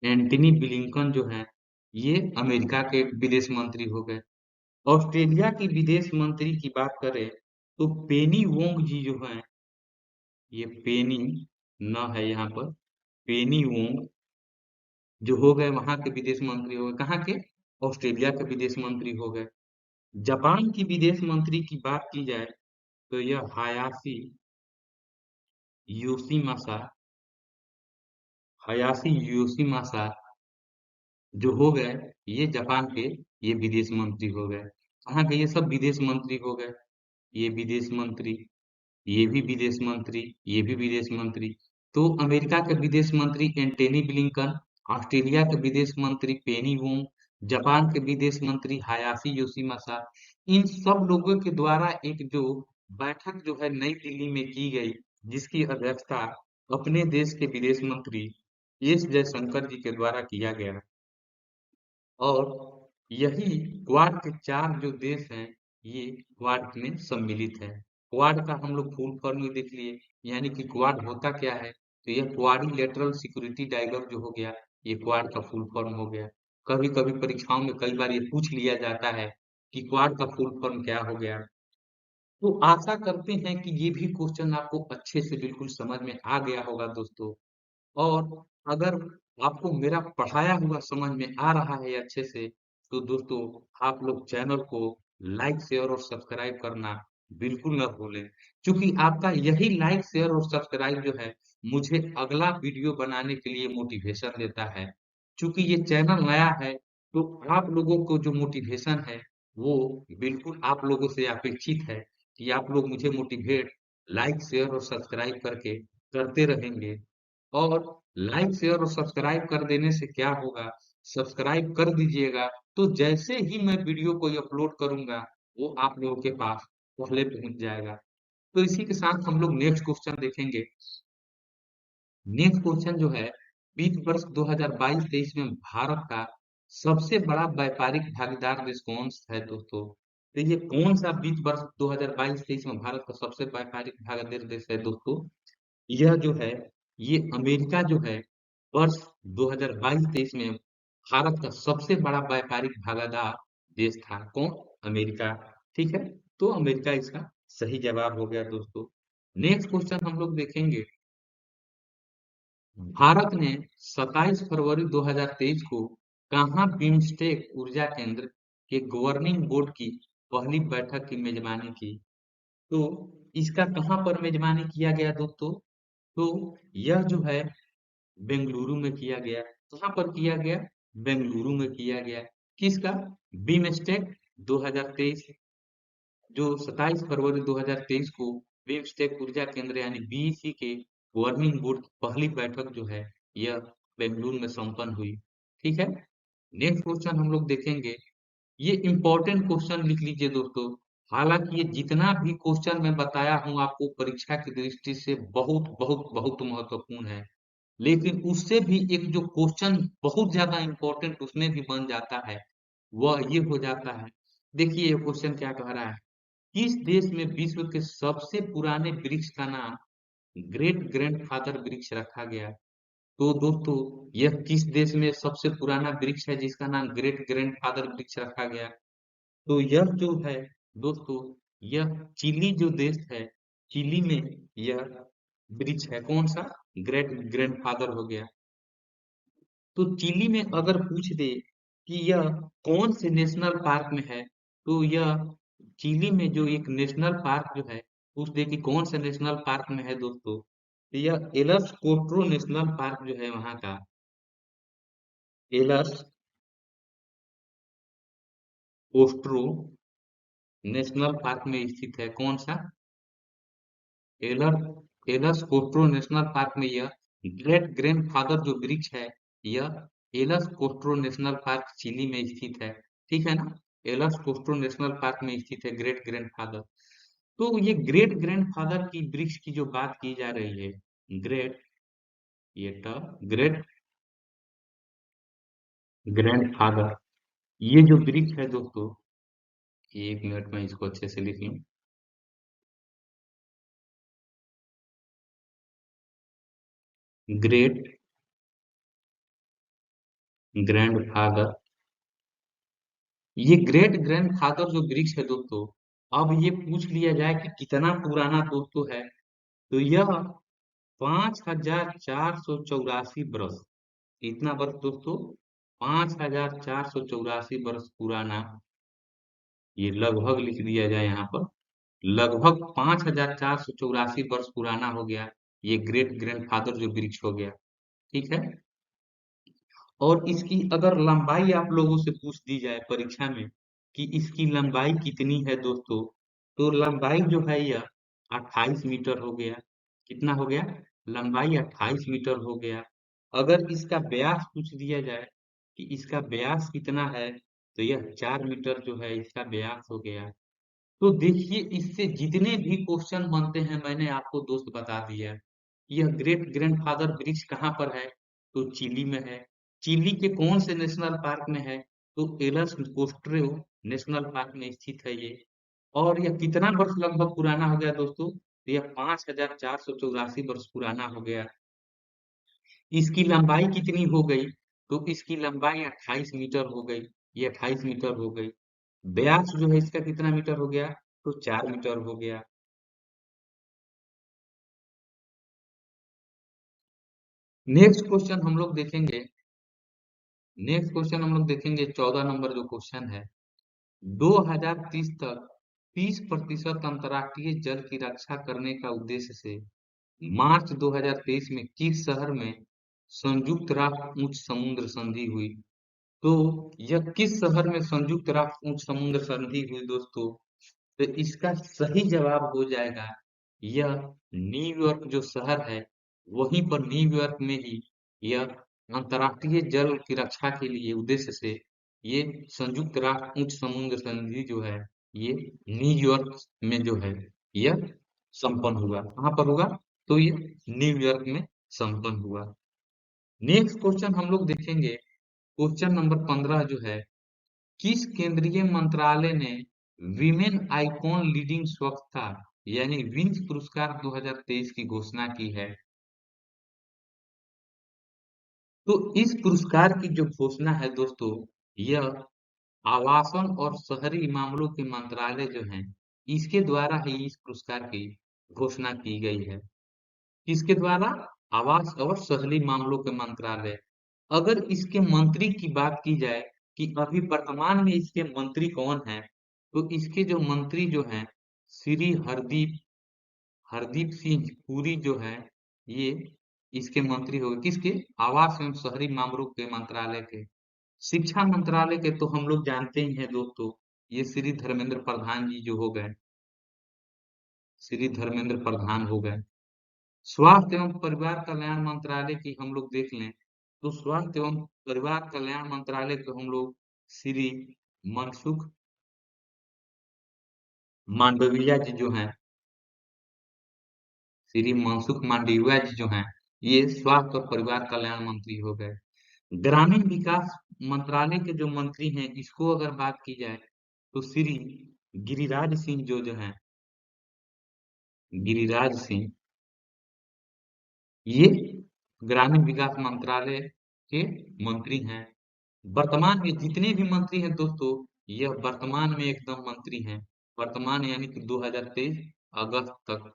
एंटनी ब्लिंकन जो हैं, ये अमेरिका के विदेश मंत्री हो गए। ऑस्ट्रेलिया की विदेश मंत्री की बात करें, तो पेनी वोंग जी जो हैं, ये पेनी न है यहाँ पर, पेनी वोंग जो हो गए वहां के विदेश मंत्री हो गए। कहाँ के? ऑस्ट्रेलिया के विदेश मंत्री हो गए। जापान की विदेश मंत्री की बात की जाए, तो यह योशीमासा हयाशी योशीमासा जो हो गए, ये जापान के ये विदेश मंत्री हो गए। कहाँ के? ये सब विदेश मंत्री हो गए। ये विदेश मंत्री, ये भी विदेश मंत्री, ये भी विदेश मंत्री। तो अमेरिका के विदेश मंत्री एंटनी ब्लिंकन, ऑस्ट्रेलिया के विदेश मंत्री पेनी वोंग, जापान के विदेश मंत्री हायाशी योशीमासा, इन सब लोगों के द्वारा एक जो बैठक जो है नई दिल्ली में की गई, जिसकी अध्यक्षता अपने देश के विदेश मंत्री एस जयशंकर जी के द्वारा किया गया। और यही क्वाड के 4 जो देश हैं, ये क्वाड में सम्मिलित है। क्वाड का हम लोग फुल फॉर्म भी देख लिए, यानी कि क्वाड होता क्या है? तो यह क्वाड्रिलेटरल सिक्योरिटी डायलॉग जो हो गया, ये क्वाड का फुल फॉर्म हो गया। कभी कभी परीक्षाओं में कई बार ये पूछ लिया जाता है कि क्वाड का फुल फॉर्म क्या हो गया। तो आशा करते हैं कि ये भी क्वेश्चन आपको अच्छे से बिल्कुल समझ में आ गया होगा दोस्तों। और अगर आपको मेरा पढ़ाया हुआ समझ में आ रहा है अच्छे से, तो दोस्तों आप लोग चैनल को लाइक शेयर और सब्सक्राइब करना बिल्कुल न भूलें, क्योंकि आपका यही लाइक शेयर और सब्सक्राइब जो है मुझे अगला वीडियो बनाने के लिए मोटिवेशन देता है। क्योंकि ये चैनल नया है, तो आप लोगों को जो मोटिवेशन है वो बिल्कुल आप लोगों से अपेक्षित है कि आप लोग मुझे मोटिवेट लाइक शेयर और सब्सक्राइब करके करते रहेंगे। और लाइक शेयर और सब्सक्राइब कर देने से क्या होगा? सब्सक्राइब कर दीजिएगा, तो जैसे ही मैं वीडियो कोई अपलोड करूंगा, वो आप लोगों के पास पहले पहुंच जाएगा। तो इसी के साथ हम लोग नेक्स्ट क्वेश्चन देखेंगे। नेक्स्ट क्वेश्चन जो है, वित्त वर्ष 2022-23 में भारत का सबसे बड़ा व्यापारिक भागीदार देश कौन सा है दोस्तों? तो ये कौन सा वित्त वर्ष 2022-23 में भारत का सबसे व्यापारिक भागीदार देश है दोस्तों? यह जो है, ये अमेरिका जो है, वर्ष 2022-23 में भारत का सबसे बड़ा व्यापारिक भागीदार देश था। कौन? अमेरिका। ठीक है, तो अमेरिका इसका सही जवाब हो गया दोस्तों। नेक्स्ट क्वेश्चन हम लोग देखेंगे। भारत ने 27 फरवरी 2023 को कहाँ बिम्स्टेक ऊर्जा केंद्र के गवर्निंग बोर्ड की पहली बैठक की मेजबानी की? तो इसका कहाँ पर मेजबानी किया गया दोस्तों? तो यह जो है बेंगलुरु में किया गया। कहाँ पर किया गया? बेंगलुरु में किया गया। किसका? बीमस्टेक 2023, जो 27 फरवरी 2023 को बिम्स्टेक ऊर्जा केंद्र यानी बीईसी के गवर्निंग बोर्ड की पहली बैठक जो है यह बेंगलुरु में संपन्न हुई। ठीक है। नेक्स्ट क्वेश्चन हम लोग देखेंगे। ये इंपॉर्टेंट क्वेश्चन लिख लीजिए दोस्तों। हालांकि ये जितना भी क्वेश्चन मैं बताया हूँ आपको परीक्षा की दृष्टि से बहुत बहुत बहुत महत्वपूर्ण है, लेकिन उससे भी एक जो क्वेश्चन बहुत ज्यादा इंपॉर्टेंट उसमें भी बन जाता है, वह ये हो जाता है। देखिए ये क्वेश्चन क्या कह रहा है। किस देश में विश्व के सबसे पुराने वृक्ष का नाम ग्रेट ग्रैंडफादर वृक्ष रखा गया? तो दोस्तों यह किस देश में सबसे पुराना वृक्ष है जिसका नाम ग्रेट ग्रैंडफादर वृक्ष रखा गया? तो यह जो है दोस्तों, यह चिली जो देश है, चिली में यह वृक्ष है। कौन सा? ग्रेट ग्रैंडफादर हो गया। तो चिली में अगर पूछ दे कि यह कौन से नेशनल पार्क में है, तो यह चिली में जो एक नेशनल पार्क जो है, पूछ दे कि कौन से नेशनल पार्क में है दोस्तों, तो यह एलस कोट्रो नेशनल पार्क जो है वहां का, एलस कोस्ट्रो नेशनल पार्क में स्थित है। कौन सा? एलर एलस कोस्ट्रो नेशनल पार्क में यह ग्रेट ग्रैंडफादर जो वृक्ष है, यह एलस कोस्ट्रो नेशनल पार्क चिली में स्थित है। ठीक है ना? एलस कोस्ट्रो नेशनल पार्क में स्थित है ग्रेट ग्रैंडफादर। तो ये ग्रेट ग्रैंडफादर की वृक्ष की जो बात की जा रही है, ग्रेट, ये ग्रेट ग्रैंडफादर, ये जो वृक्ष है दोस्तों, एक मिनट में इसको अच्छे से लिख लूं। ग्रेट ग्रैंडफादर, ये ग्रेट ग्रैंडफादर जो वृक्ष है दोस्तों, अब ये पूछ लिया जाए कि कितना पुराना दोस्तों है, तो यह 5484 बरस, कितना वर्ष दोस्तों? 5484 पुराना, ये लगभग लिख दिया जाए यहाँ पर, लगभग 5484 पुराना हो गया ये ग्रेट ग्रैंडफादर जो वृक्ष हो गया। ठीक है। और इसकी अगर लंबाई आप लोगों से पूछ दी जाए परीक्षा में कि इसकी लंबाई कितनी है दोस्तों, तो लंबाई जो है यह 28 मीटर हो गया। कितना हो गया? लंबाई 28 मीटर हो गया। अगर इसका व्यास पूछ दिया जाए कि इसका व्यास कितना है, तो यह 4 मीटर जो है इसका व्यास हो गया। तो देखिए इससे जितने भी क्वेश्चन बनते हैं मैंने आपको दोस्त बता दिया। यह ग्रेट ग्रैंडफादर वृक्ष कहाँ पर है? तो चिली में है। चिली के कौन से नेशनल पार्क में है? तो एलस कोस्ट्रो नेशनल पार्क में स्थित है ये। और यह कितना वर्ष लगभग पुराना हो गया दोस्तों? तो यह 5484 वर्ष पुराना हो गया। इसकी लंबाई कितनी हो गई? तो इसकी लंबाई 28 मीटर हो गई। ये 28 मीटर हो गई। व्यास जो है इसका कितना मीटर हो गया? तो 4 मीटर हो गया। नेक्स्ट क्वेश्चन हम लोग देखेंगे। नेक्स्ट क्वेश्चन हम लोग देखेंगे 14 नंबर जो क्वेश्चन है। 2030 तक 30% अंतर्राष्ट्रीय जल की रक्षा करने का उद्देश्य से मार्च 2023 में किस शहर में संयुक्त राष्ट्र उच्च समुद्र संधि हुई? तो यह किस शहर में संयुक्त राष्ट्र उच्च समुद्र संधि हुई दोस्तों? तो इसका सही जवाब हो जाएगा यह न्यूयॉर्क जो शहर है, वहीं पर न्यूयॉर्क में ही यह अंतर्राष्ट्रीय जल की रक्षा के लिए उद्देश्य से ये संयुक्त राष्ट्र उच्च समुद्र संधि जो है ये न्यूयॉर्क में जो है यह संपन्न हुआ। कहाँ पर हुआ? तो ये न्यूयॉर्क में संपन्न हुआ। नेक्स्ट क्वेश्चन हम लोग देखेंगे। क्वेश्चन नंबर 15 जो है, किस केंद्रीय मंत्रालय ने विमेन आइकॉन लीडिंग स्वच्छता यानी विंस पुरस्कार 2023 की घोषणा की है? तो इस पुरस्कार की जो घोषणा है दोस्तों, यह आवासन और शहरी मामलों के मंत्रालय जो हैं, इसके द्वारा ही इस पुरस्कार की घोषणा की गई है। किसके द्वारा? आवास और शहरी मामलों के मंत्रालय। अगर इसके मंत्री की बात की जाए कि अभी वर्तमान में इसके मंत्री कौन हैं, तो इसके जो मंत्री जो हैं, श्री हरदीप हरदीप सिंह पुरी जो है, ये इसके मंत्री हो गए, किसके? आवास एवं शहरी मामलों के मंत्रालय के। शिक्षा मंत्रालय के तो हम लोग जानते ही हैं दोस्तों, ये श्री धर्मेंद्र प्रधान जी जो हो गए, श्री धर्मेंद्र प्रधान हो गए। स्वास्थ्य एवं परिवार कल्याण मंत्रालय की हम लोग देख लें, तो स्वास्थ्य एवं परिवार कल्याण मंत्रालय को हम लोग श्री मनसुख मांडविया जी जो हैं, श्री मनसुख मांडविया जी जो हैं, ये स्वास्थ्य और परिवार कल्याण मंत्री हो गए। ग्रामीण विकास मंत्रालय के जो मंत्री हैं, इसको अगर बात की जाए, तो श्री गिरिराज सिंह जो हैं, गिरिराज सिंह, ये ग्रामीण विकास मंत्रालय के मंत्री हैं। वर्तमान में जितने भी मंत्री हैं दोस्तों, यह वर्तमान में एकदम मंत्री हैं। वर्तमान यानी कि 2023 अगस्त तक,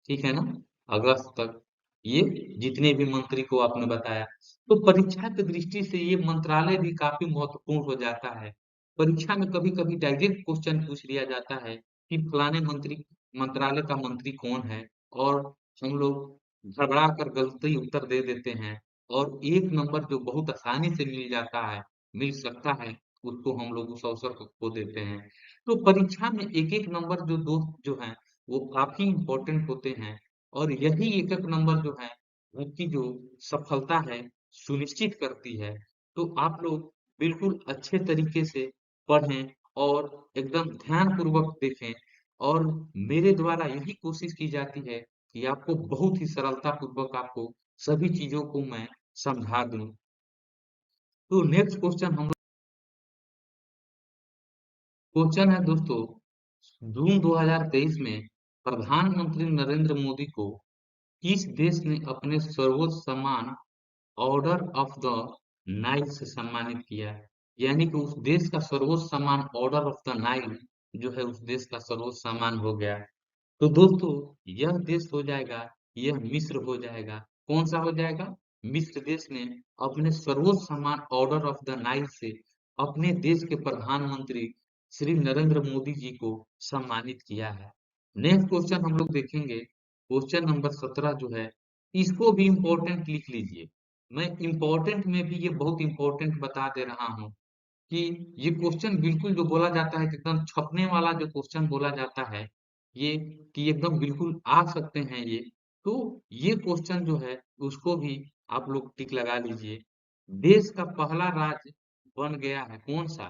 ठीक है ना? अगस्त तक ये जितने भी मंत्री को आपने बताया, तो परीक्षा की दृष्टि से ये मंत्रालय भी काफी महत्वपूर्ण हो जाता है। परीक्षा में कभी कभी डायरेक्ट क्वेश्चन पूछ लिया जाता है कि फलाने मंत्री मंत्रालय का मंत्री कौन है, और हम लोग घबरा कर गलती उत्तर दे देते हैं, और एक नंबर जो बहुत आसानी से मिल जाता है, मिल सकता है, उसको हम लोग उस अवसर को खो देते हैं। तो परीक्षा में एक एक नंबर जो दोस्त जो है, वो काफी इम्पोर्टेंट होते हैं, और यही एक एक नंबर जो है, उनकी जो सफलता है सुनिश्चित करती है। तो आप लोग बिल्कुल अच्छे तरीके से पढ़ें और एकदम ध्यान पूर्वक देखें, और मेरे द्वारा यही कोशिश की जाती है कि आपको बहुत ही सरलता पूर्वक आपको सभी चीजों को मैं समझा दूं। तो नेक्स्ट क्वेश्चन हम क्वेश्चन है दोस्तों, जून 2023 में प्रधानमंत्री नरेंद्र मोदी को किस देश ने अपने सर्वोच्च सम्मान ऑर्डर ऑफ द नाइल से सम्मानित किया है? यानी कि उस देश का सर्वोच्च सम्मान ऑर्डर ऑफ द नाइल जो है, उस देश का सर्वोच्च सम्मान हो गया है। तो दोस्तों, यह देश हो जाएगा, यह मिस्र हो जाएगा। कौन सा हो जाएगा? मिस्र देश ने अपने सर्वोच्च सम्मान ऑर्डर ऑफ द नाइल से अपने देश के प्रधानमंत्री श्री नरेंद्र मोदी जी को सम्मानित किया है। नेक्स्ट क्वेश्चन हम लोग देखेंगे, क्वेश्चन नंबर 17 जो है, इसको भी इम्पोर्टेंट लिख लीजिए। मैं इम्पोर्टेंट में भी ये बहुत इम्पोर्टेंट बता दे रहा हूँ कि ये क्वेश्चन बिल्कुल जो बोला जाता है कि एकदम छपने वाला जो क्वेश्चन बोला जाता है, ये कि एकदम बिल्कुल आ सकते हैं ये, तो ये क्वेश्चन जो है उसको भी आप लोग टिक लगा लीजिए। देश का पहला राज्य बन गया है कौन सा,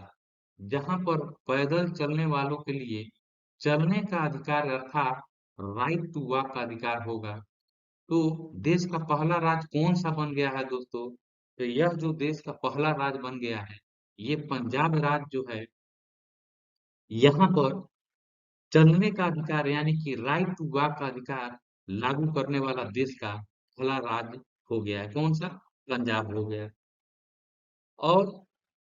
जहां पर पैदल चलने वालों के लिए चलने का अधिकार अर्थात राइट टू वॉक का अधिकार होगा। तो देश का पहला राज्य कौन सा बन गया है दोस्तों? तो यह जो देश का पहला राज्य बन गया है, ये पंजाब राज्य जो है, यहाँ पर चलने का अधिकार यानी कि राइट टू वॉक का अधिकार लागू करने वाला देश का पहला राज्य हो गया है। कौन सा? पंजाब हो गया। और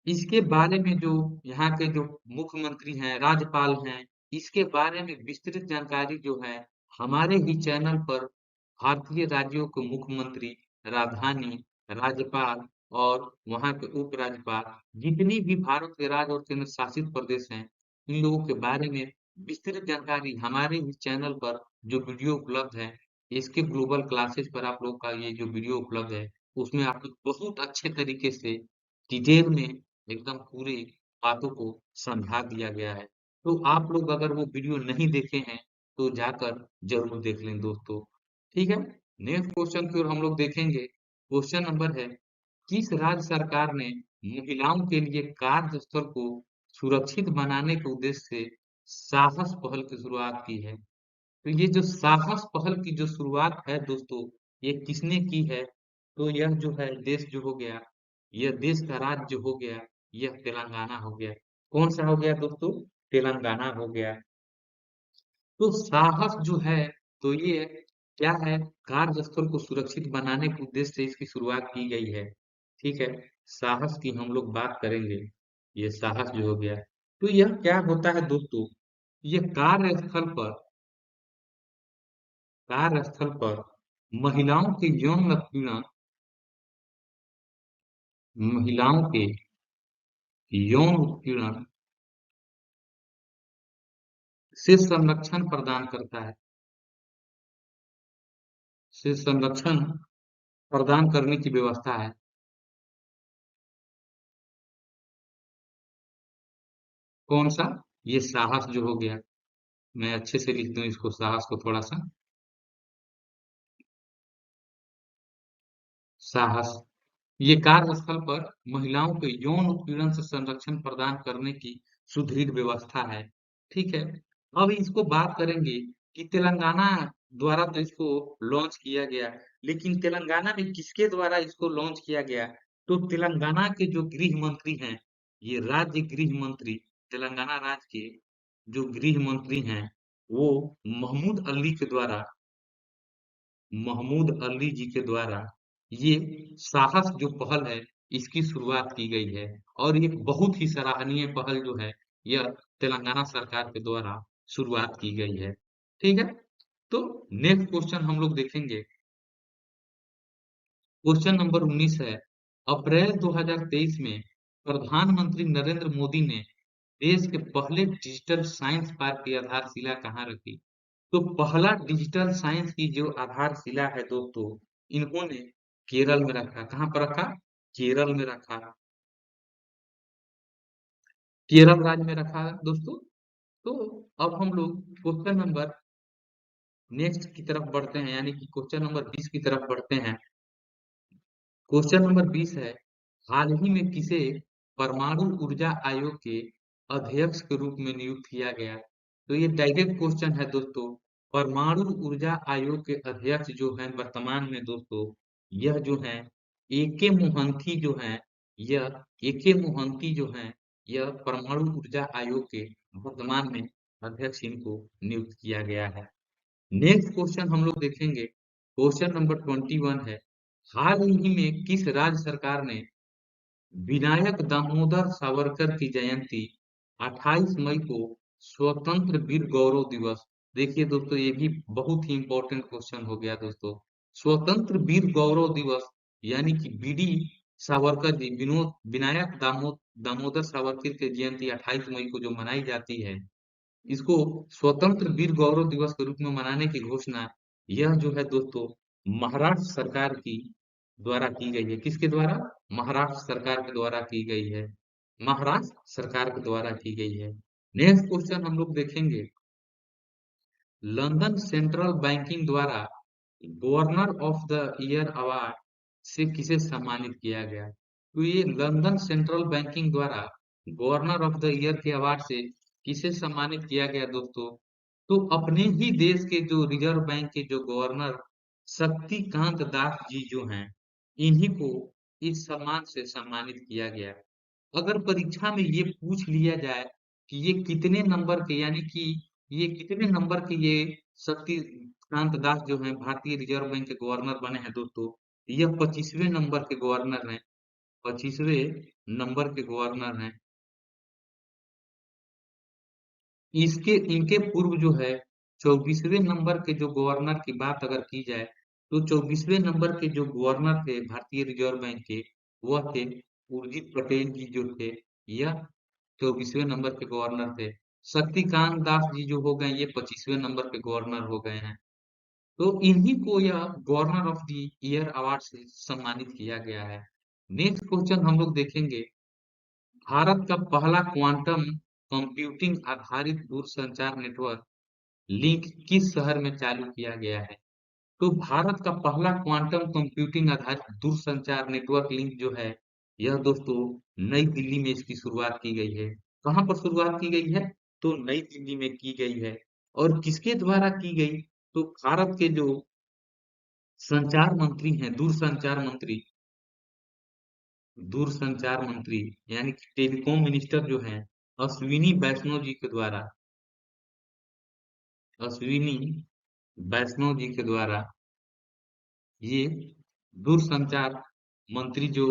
इसके बारे में जो यहाँ के जो मुख्यमंत्री हैं, राज्यपाल हैं, इसके बारे में विस्तृत जानकारी जो है, हमारे ही चैनल पर भारतीय राज्यों के मुख्यमंत्री, राजधानी, राज्यपाल और वहाँ के उपराज्यपाल, जितनी भी भारत के राज्य और केंद्र शासित प्रदेश हैं, इन लोगों के बारे में विस्तृत जानकारी हमारे ही चैनल पर जो वीडियो उपलब्ध है, इसके ग्लोबल क्लासेस पर आप लोग का ये जो वीडियो उपलब्ध है, उसमें आपको बहुत अच्छे तरीके से डिटेल में एकदम पूरी बातों को समझा दिया गया है। तो आप लोग अगर वो वीडियो नहीं देखे हैं, तो जाकर जरूर देख लें दोस्तों। ठीक है, नेक्स्ट क्वेश्चन की ओर हम लोग देखेंगे। क्वेश्चन नंबर है, किस राज्य सरकार ने महिलाओं के लिए कार्यस्थल को सुरक्षित बनाने के उद्देश्य से साहस पहल की शुरुआत की है? तो ये जो साहस पहल की जो शुरुआत है दोस्तों, ये किसने की है? तो यह जो है देश जो हो गया, यह देश का राज्य जो हो गया, यह तेलंगाना हो गया। कौन सा हो गया दोस्तों? तेलंगाना हो गया। तो साहस जो है, तो ये क्या है? कार्यस्थल को सुरक्षित बनाने के उद्देश्य से इसकी शुरुआत की गई है। ठीक है, साहस की हम लोग बात करेंगे। ये साहस जो हो गया, तो यह क्या होता है दोस्तों? ये कार्यस्थल पर महिलाओं के यौन उत्पीड़न, महिलाओं के यौन उत्पीड़न से संरक्षण प्रदान करता है। से संरक्षण प्रदान करने की व्यवस्था है। कौन सा? ये साहस जो हो गया, मैं अच्छे से लिख दूं इसको, साहस को थोड़ा सा, साहस। ये कार्यस्थल पर महिलाओं के यौन उत्पीड़न से संरक्षण प्रदान करने की सुदृढ़ व्यवस्था है। ठीक है। अब इसको बात करेंगे कि तेलंगाना द्वारा तो इसको लॉन्च किया गया, लेकिन तेलंगाना में किसके द्वारा इसको लॉन्च किया गया? तो तेलंगाना के जो गृह मंत्री हैं, ये राज्य गृह मंत्री, तेलंगाना राज्य के जो गृह मंत्री हैं, वो महमूद अली के द्वारा, महमूद अली जी के द्वारा ये साहस जो पहल है, इसकी शुरुआत की गई है। और ये बहुत ही सराहनीय पहल जो है, यह तेलंगाना सरकार के द्वारा शुरुआत की गई है। ठीक है। तो नेक्स्ट क्वेश्चन हम लोग देखेंगे। क्वेश्चन नंबर 19 है, अप्रैल 2023 में प्रधानमंत्री नरेंद्र मोदी ने देश के पहले डिजिटल साइंस पार्क की आधारशिला कहाँ रखी? तो पहला डिजिटल साइंस की जो आधारशिला है दोस्तों, इन्होंने केरल में रखा। कहाँ पर रखा? केरल में रखा। केरल राज्य में रखा दोस्तों। तो अब हम लोग क्वेश्चन नंबर नेक्स्ट की तरफ बढ़ते हैं, यानी कि क्वेश्चन नंबर 20 की तरफ बढ़ते हैं। क्वेश्चन नंबर 20 है, हाल ही में किसे परमाणु ऊर्जा आयोग के अध्यक्ष के रूप में नियुक्त किया गया? तो ये डायरेक्ट क्वेश्चन है दोस्तों। परमाणु ऊर्जा आयोग के अध्यक्ष जो हैं वर्तमान में दोस्तों, यह जो हैं ए के मोहंती जो हैं, यह ए के मोहंती जो हैं, यह परमाणु ऊर्जा आयोग के वर्तमान में अध्यक्ष इनको नियुक्त किया गया है। नेक्स्ट क्वेश्चन हम लोग देखेंगे। क्वेश्चन नंबर 21 है, हाल ही में किस राज्य सरकार ने विनायक दामोदर सावरकर की जयंती 28 मई को स्वतंत्र वीर गौरव दिवस, देखिए दोस्तों ये भी बहुत ही इंपॉर्टेंट क्वेश्चन हो गया दोस्तों। स्वतंत्र वीर गौरव दिवस यानी कि बीडी सावरकर जी, विनोद विनायक दामोदर सावरकर की जयंती 28 मई को जो मनाई जाती है, इसको स्वतंत्र वीर गौरव दिवस के रूप में मनाने की घोषणा, यह जो है दोस्तों महाराष्ट्र सरकार की द्वारा की गई है। किसके द्वारा? महाराष्ट्र सरकार के द्वारा की गई है। महाराष्ट्र सरकार के द्वारा की गई है। नेक्स्ट क्वेश्चन हम लोग देखेंगे, लंदन सेंट्रल बैंकिंग द्वारा governor of the year award से किसे सम्मानित किया गया? तो ये लंदन सेंट्रल बैंकिंग द्वारा गवर्नर ऑफ द ईयर के अवार्ड से किसे सम्मानित किया गया दोस्तों? तो अपने ही देश के जो रिजर्व बैंक के जो गवर्नर शक्तिकांत दास जी जो हैं, इन्हीं को इस सम्मान से सम्मानित किया गया। अगर परीक्षा में ये पूछ लिया जाए कि ये कितने नंबर के, यानी कि ये कितने नंबर के ये शक्तिकांत दास जो हैं भारतीय रिजर्व बैंक के गवर्नर बने हैं दोस्तों, यह 25वें नंबर के गवर्नर हैं। 25वें नंबर के गवर्नर हैं। इसके इनके पूर्व जो है 24वें नंबर के जो गवर्नर की बात अगर की जाए, तो 24वें नंबर के जो गवर्नर थे भारतीय रिजर्व बैंक के, वह थे उर्जित पटेल जी जो थे, यह 24वें नंबर के गवर्नर थे। शक्तिकांत दास जी जो हो गए, ये 25वें नंबर के गवर्नर हो गए हैं। तो इन्हीं को यह governor of the year award से सम्मानित किया गया है। नेक्स्ट क्वेश्चन हम लोग देखेंगे, भारत का पहला क्वांटम कंप्यूटिंग आधारित दूरसंचार नेटवर्क लिंक किस शहर में चालू किया गया है? तो भारत का पहला क्वांटम कंप्यूटिंग आधारित दूरसंचार नेटवर्क लिंक जो है, यह दोस्तों नई दिल्ली में इसकी शुरुआत की गई है। कहाँ पर शुरुआत की गई है? तो नई दिल्ली में की गई है। और किसके द्वारा की गई? तो भारत के जो संचार मंत्री हैं, दूरसंचार मंत्री यानी कि टेलीकॉम मिनिस्टर जो हैं, अश्विनी वैष्णव जी के द्वारा, अश्विनी वैष्णव जी के द्वारा ये दूरसंचार मंत्री जो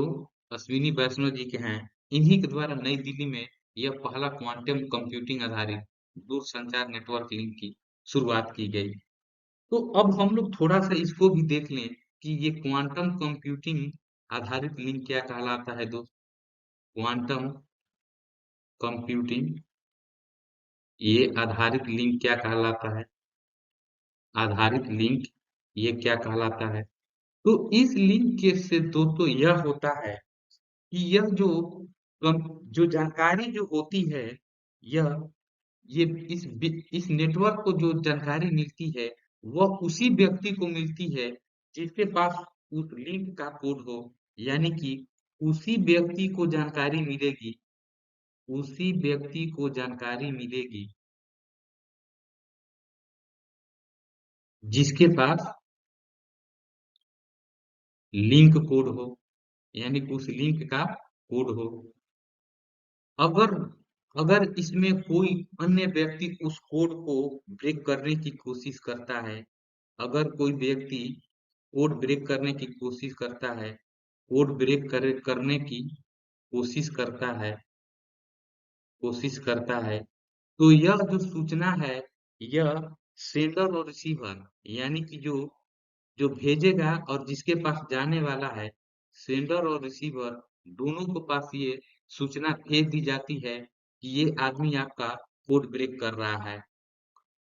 अश्विनी वैष्णव जी के हैं, इन्हीं के द्वारा नई दिल्ली में यह पहला क्वांटम कंप्यूटिंग आधारित दूरसंचार नेटवर्क लिंक की शुरुआत की गई। तो अब हम लोग थोड़ा सा इसको भी देख लें कि ये क्वांटम कंप्यूटिंग आधारित लिंक क्या कहलाता है दोस्त। क्वांटम कंप्यूटिंग ये आधारित लिंक क्या कहलाता है? आधारित लिंक ये क्या कहलाता है? तो इस लिंक के से दोस्तों यह होता है कि यह जो जानकारी जो होती है, यह ये इस नेटवर्क को जो जानकारी मिलती है, वह उसी व्यक्ति को मिलती है जिसके पास उस लिंक का कोड हो। यानी कि उसी व्यक्ति को जानकारी मिलेगी, उसी व्यक्ति को जानकारी मिलेगी जिसके पास लिंक कोड हो, यानी कि उस लिंक का कोड हो। अगर अगर इसमें कोई अन्य व्यक्ति उस कोड को ब्रेक करने की कोशिश करता है, अगर कोई व्यक्ति कोड ब्रेक करने की कोशिश करता है, करने की कोशिश करता है, तो यह जो सूचना है, यह सेंडर और रिसीवर, यानी कि जो जो भेजेगा और जिसके पास जाने वाला है, सेंडर और रिसीवर दोनों के पास ये सूचना भेज दी जाती है कि ये आदमी आपका कोड ब्रेक कर रहा है।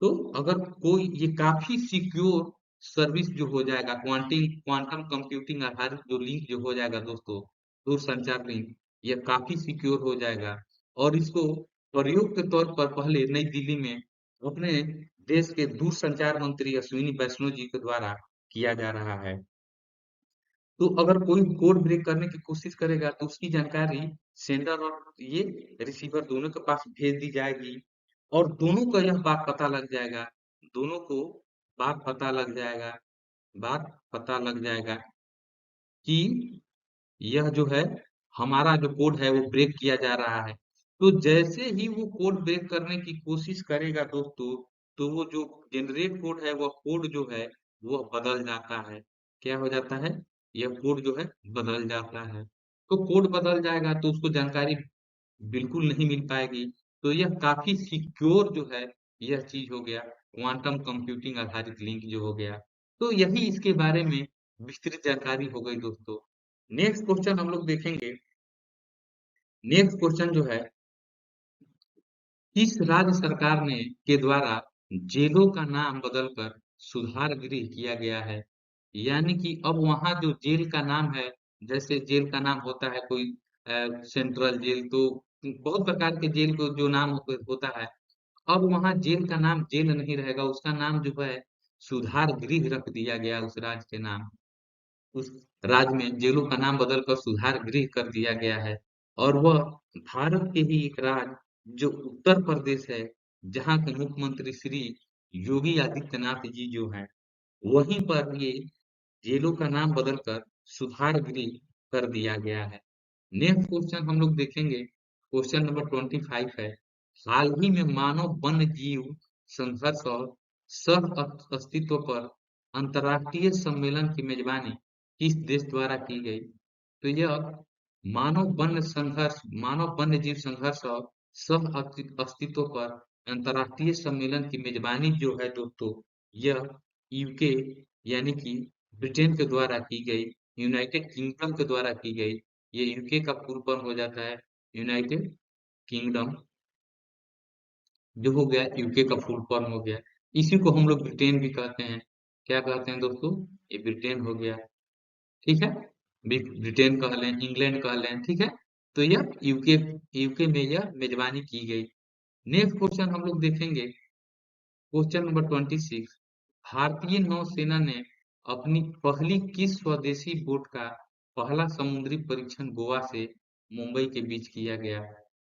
तो अगर कोई ये काफी सिक्योर सर्विस जो हो जाएगा, क्वांटम कंप्यूटिंग आधारित जो लिंक जो हो जाएगा दोस्तों, दूरसंचार लिंक, यह काफी सिक्योर हो जाएगा। और इसको प्रयोग के तौर पर पहले नई दिल्ली में अपने देश के दूरसंचार मंत्री अश्विनी वैष्णव जी के द्वारा किया जा रहा है। तो अगर कोई कोड ब्रेक करने की कोशिश करेगा तो उसकी जानकारी सेंडर और ये रिसीवर दोनों के पास भेज दी जाएगी, और दोनों को यह बात पता लग जाएगा, दोनों को बात पता लग जाएगा बात पता लग जाएगा कि यह जो है हमारा जो कोड है वो ब्रेक किया जा रहा है। तो जैसे ही वो कोड ब्रेक करने की कोशिश करेगा दोस्तों, तो वो जो जनरेट कोड है, वह कोड जो है वह बदल जाता है। क्या हो जाता है? यह कोड जो है बदल जाता है। तो कोड बदल जाएगा तो उसको जानकारी बिल्कुल नहीं मिल पाएगी। तो यह काफी सिक्योर जो है यह चीज हो गया, क्वांटम कंप्यूटिंग आधारित लिंक जो हो गया। तो यही इसके बारे में विस्तृत जानकारी हो गई दोस्तों। नेक्स्ट क्वेश्चन हम लोग देखेंगे। नेक्स्ट क्वेश्चन जो है, किस राज्य सरकार ने के द्वारा जेलों का नाम बदलकर सुधार गृह किया गया है? यानी कि अब वहां जो जेल का नाम है, जैसे जेल का नाम होता है कोई सेंट्रल जेल, तो बहुत प्रकार के जेल को जो नाम होता है, अब वहां जेल का नाम जेल नहीं रहेगा, उसका नाम जो है सुधार गृह रख दिया गया उस राज्य के नाम। उस राज्य में जेलों का नाम बदलकर सुधार गृह कर दिया गया है। और वह भारत के ही एक राज्य जो उत्तर प्रदेश है, जहाँ के मुख्यमंत्री श्री योगी आदित्यनाथ जी जो हैं, वहीं पर ये जेलों का नाम बदलकर सुधार गृह कर दिया गया है। नेक्स्ट क्वेश्चन हम लोग देखेंगे, क्वेश्चन नंबर 25 है। हाल ही में मानव वन्य जीव संघर्ष और सह अस्तित्व पर अंतर्राष्ट्रीय सम्मेलन की मेजबानी किस देश द्वारा की गई? तो यह मानव वन्य जीव संघर्ष और सह अस्तित्व पर अंतर्राष्ट्रीय सम्मेलन की मेजबानी जो है दोस्तों, यह यूके, यानी कि ब्रिटेन के द्वारा की गई, यूनाइटेड किंगडम के द्वारा की गई। ये यूके का फुल फॉर्म हो जाता है यूनाइटेड किंगडम, जो हो गया यूके का फुल फॉर्म हो गया। इसी को हम लोग ब्रिटेन भी कहते हैं। क्या कहते हैं दोस्तों? ये ब्रिटेन हो गया। ठीक है, ब्रिटेन कह लें, इंग्लैंड कह लें, ठीक है। तो यह यूके यूके में यह मेजबानी की गई। नेक्स्ट क्वेश्चन हम लोग देखेंगे, क्वेश्चन नंबर 26। भारतीय नौसेना ने अपनी पहली किस स्वदेशी बोट का पहला समुद्री परीक्षण गोवा से मुंबई के बीच किया गया?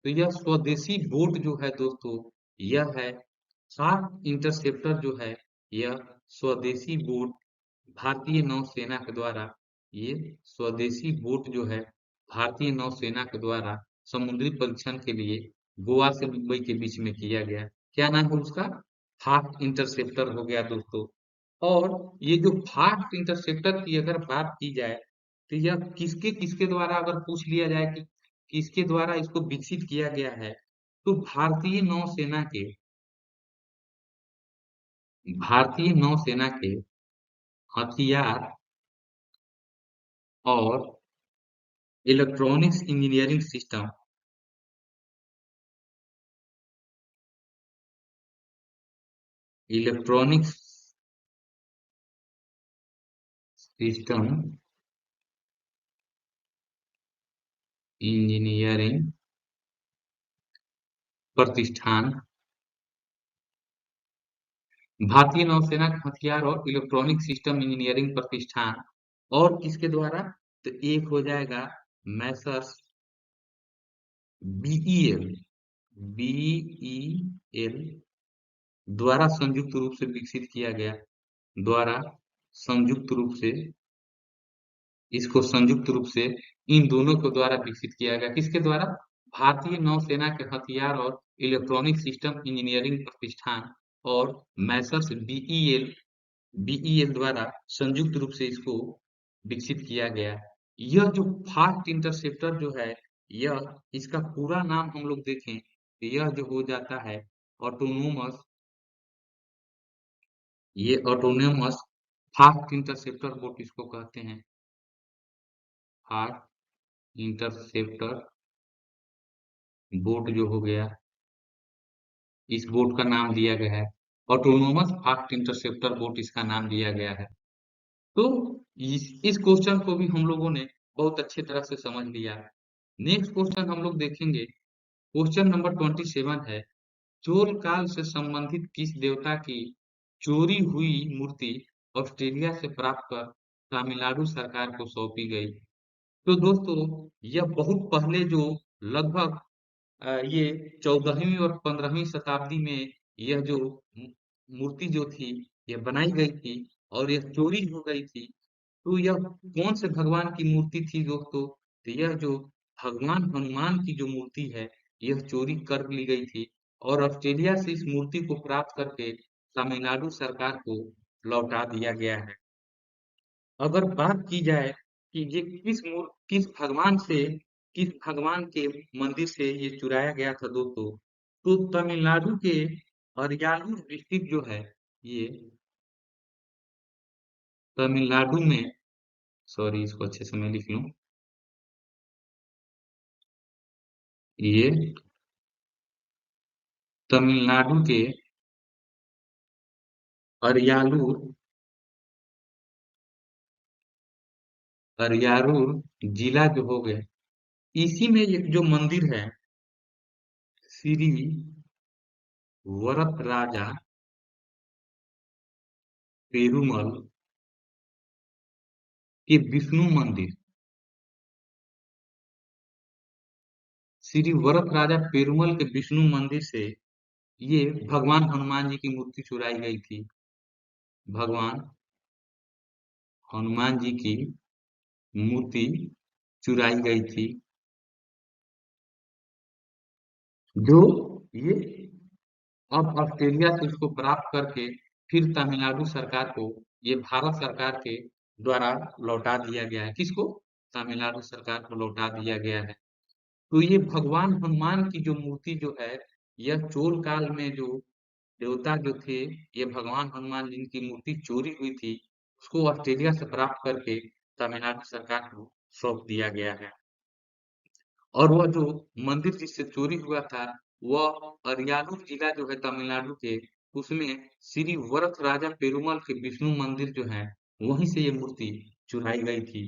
तो यह स्वदेशी बोट जो है दोस्तों, यह है शार्क इंटरसेप्टर जो है, यह स्वदेशी बोट भारतीय नौसेना के द्वारा, ये स्वदेशी बोट जो है भारतीय नौसेना के द्वारा समुद्री परीक्षण के लिए गोवा से मुंबई के बीच में किया गया। क्या नाम है उसका? फास्ट इंटरसेप्टर हो गया दोस्तों। और ये जो फास्ट इंटरसेप्टर की अगर बात की जाए, तो यह किसके किसके द्वारा अगर पूछ लिया जाए कि किसके द्वारा इसको विकसित किया गया है, तो भारतीय नौसेना के हथियार और electronics engineering system, electronics system engineering प्रतिष्ठान, भारतीय नौसेना के हथियार और इलेक्ट्रॉनिक सिस्टम इंजीनियरिंग प्रतिष्ठान, और किसके द्वारा? तो एक हो जाएगा मैसर्स बीईएल, बीईएल द्वारा संयुक्त रूप से विकसित किया गया, द्वारा संयुक्त रूप से, इसको संयुक्त रूप से इन दोनों को द्वारा विकसित किया गया, किसके द्वारा? भारतीय नौसेना के हथियार और इलेक्ट्रॉनिक सिस्टम इंजीनियरिंग प्रतिष्ठान और मैसर्स बीईएल द्वारा संयुक्त रूप से इसको विकसित किया गया। यह जो फास्ट इंटरसेप्टर जो है, यह इसका पूरा नाम हम लोग देखें तो यह जो हो जाता है ऑटोनोमस, ये ऑटोनोमस फास्ट इंटरसेप्टर बोट इसको कहते हैं, फास्ट इंटरसेप्टर बोट जो हो गया, इस बोट का नाम दिया गया है ऑटोनोमस फास्ट इंटरसेप्टर बोट, इसका नाम दिया गया है। तो इस क्वेश्चन को भी हम लोगों ने बहुत अच्छे तरह से समझ लिया। नेक्स्ट क्वेश्चन हम लोग देखेंगे, क्वेश्चन नंबर 27 है, चोल काल से संबंधित किस देवता की चोरी हुई मूर्ति ऑस्ट्रेलिया से प्राप्त कर तमिलनाडु सरकार को सौंपी गई? तो दोस्तों, यह बहुत पहले जो लगभग ये 14वीं और 15वीं शताब्दी में यह जो मूर्ति जो थी, यह बनाई गई थी और यह चोरी हो गई थी। तो यह कौन से भगवान की मूर्ति थी दोस्तों? तो यह जो भगवान हनुमान की जो मूर्ति है, यह चोरी कर ली गई थी और ऑस्ट्रेलिया से इस मूर्ति को प्राप्त करके तमिलनाडु सरकार को लौटा दिया गया है। अगर बात की जाए कि ये किस भगवान से, किस भगवान के मंदिर से ये चुराया गया था दोस्तों, तो तमिलनाडु के अरयालूर डिस्ट्रिक्ट जो है, ये तमिलनाडु में, सॉरी इसको अच्छे से मैं लिख लूं, ये तमिलनाडु के अरयालूर अरयालूर जिला जो हो गए, इसी में एक जो मंदिर है, श्री वरद राजा पेरुमल के विष्णु मंदिर, श्री वरद राजा पेरुमल के विष्णु मंदिर से ये भगवान हनुमान जी की मूर्ति चुराई गई थी। भगवान हनुमान जी की मूर्ति चुराई गई थी, जो ये अब ऑस्ट्रेलिया से उसको प्राप्त करके फिर तमिलनाडु सरकार को, ये भारत सरकार के द्वारा लौटा दिया गया है। किसको? तमिलनाडु सरकार को लौटा दिया गया है। तो ये भगवान हनुमान की जो मूर्ति जो है, यह चोल काल में जो देवता जो थे, ये भगवान हनुमान जिनकी मूर्ति चोरी हुई थी, उसको ऑस्ट्रेलिया से प्राप्त करके तमिलनाडु सरकार को सौंप दिया गया है। और वह जो मंदिर जिससे चोरी हुआ था, वह अरियालूर जिला जो है तमिलनाडु के, उसमें श्री वरद राजा पेरुमल के विष्णु मंदिर जो है, वहीं से ये मूर्ति चुराई गई थी।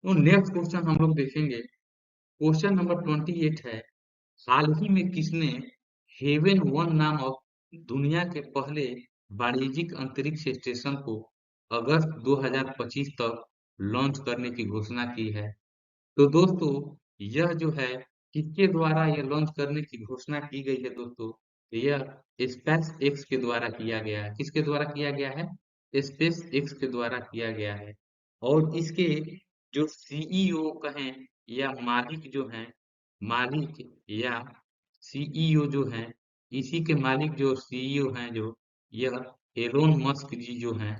तो नेक्स्ट क्वेश्चन हम लोग देखेंगे, क्वेश्चन नंबर 28 है, हाल ही में किसने हेवन वन नामक दुनिया के पहले वाणिज्यिक अंतरिक्ष स्टेशन को अगस्त 2025 तक लॉन्च करने की घोषणा की है? तो दोस्तों, यह जो है किसके द्वारा यह लॉन्च करने की घोषणा की गई है दोस्तों? तो यह स्पेस एक्स के द्वारा किया गया है। किसके द्वारा किया गया है? स्पेस एक्स के द्वारा किया गया है। और इसके जो सीईओ कहें या मालिक जो हैं, मालिक या सीईओ जो हैं, इसी के मालिक जो सीईओ हैं, जो यह एलोन मस्क जी जो हैं,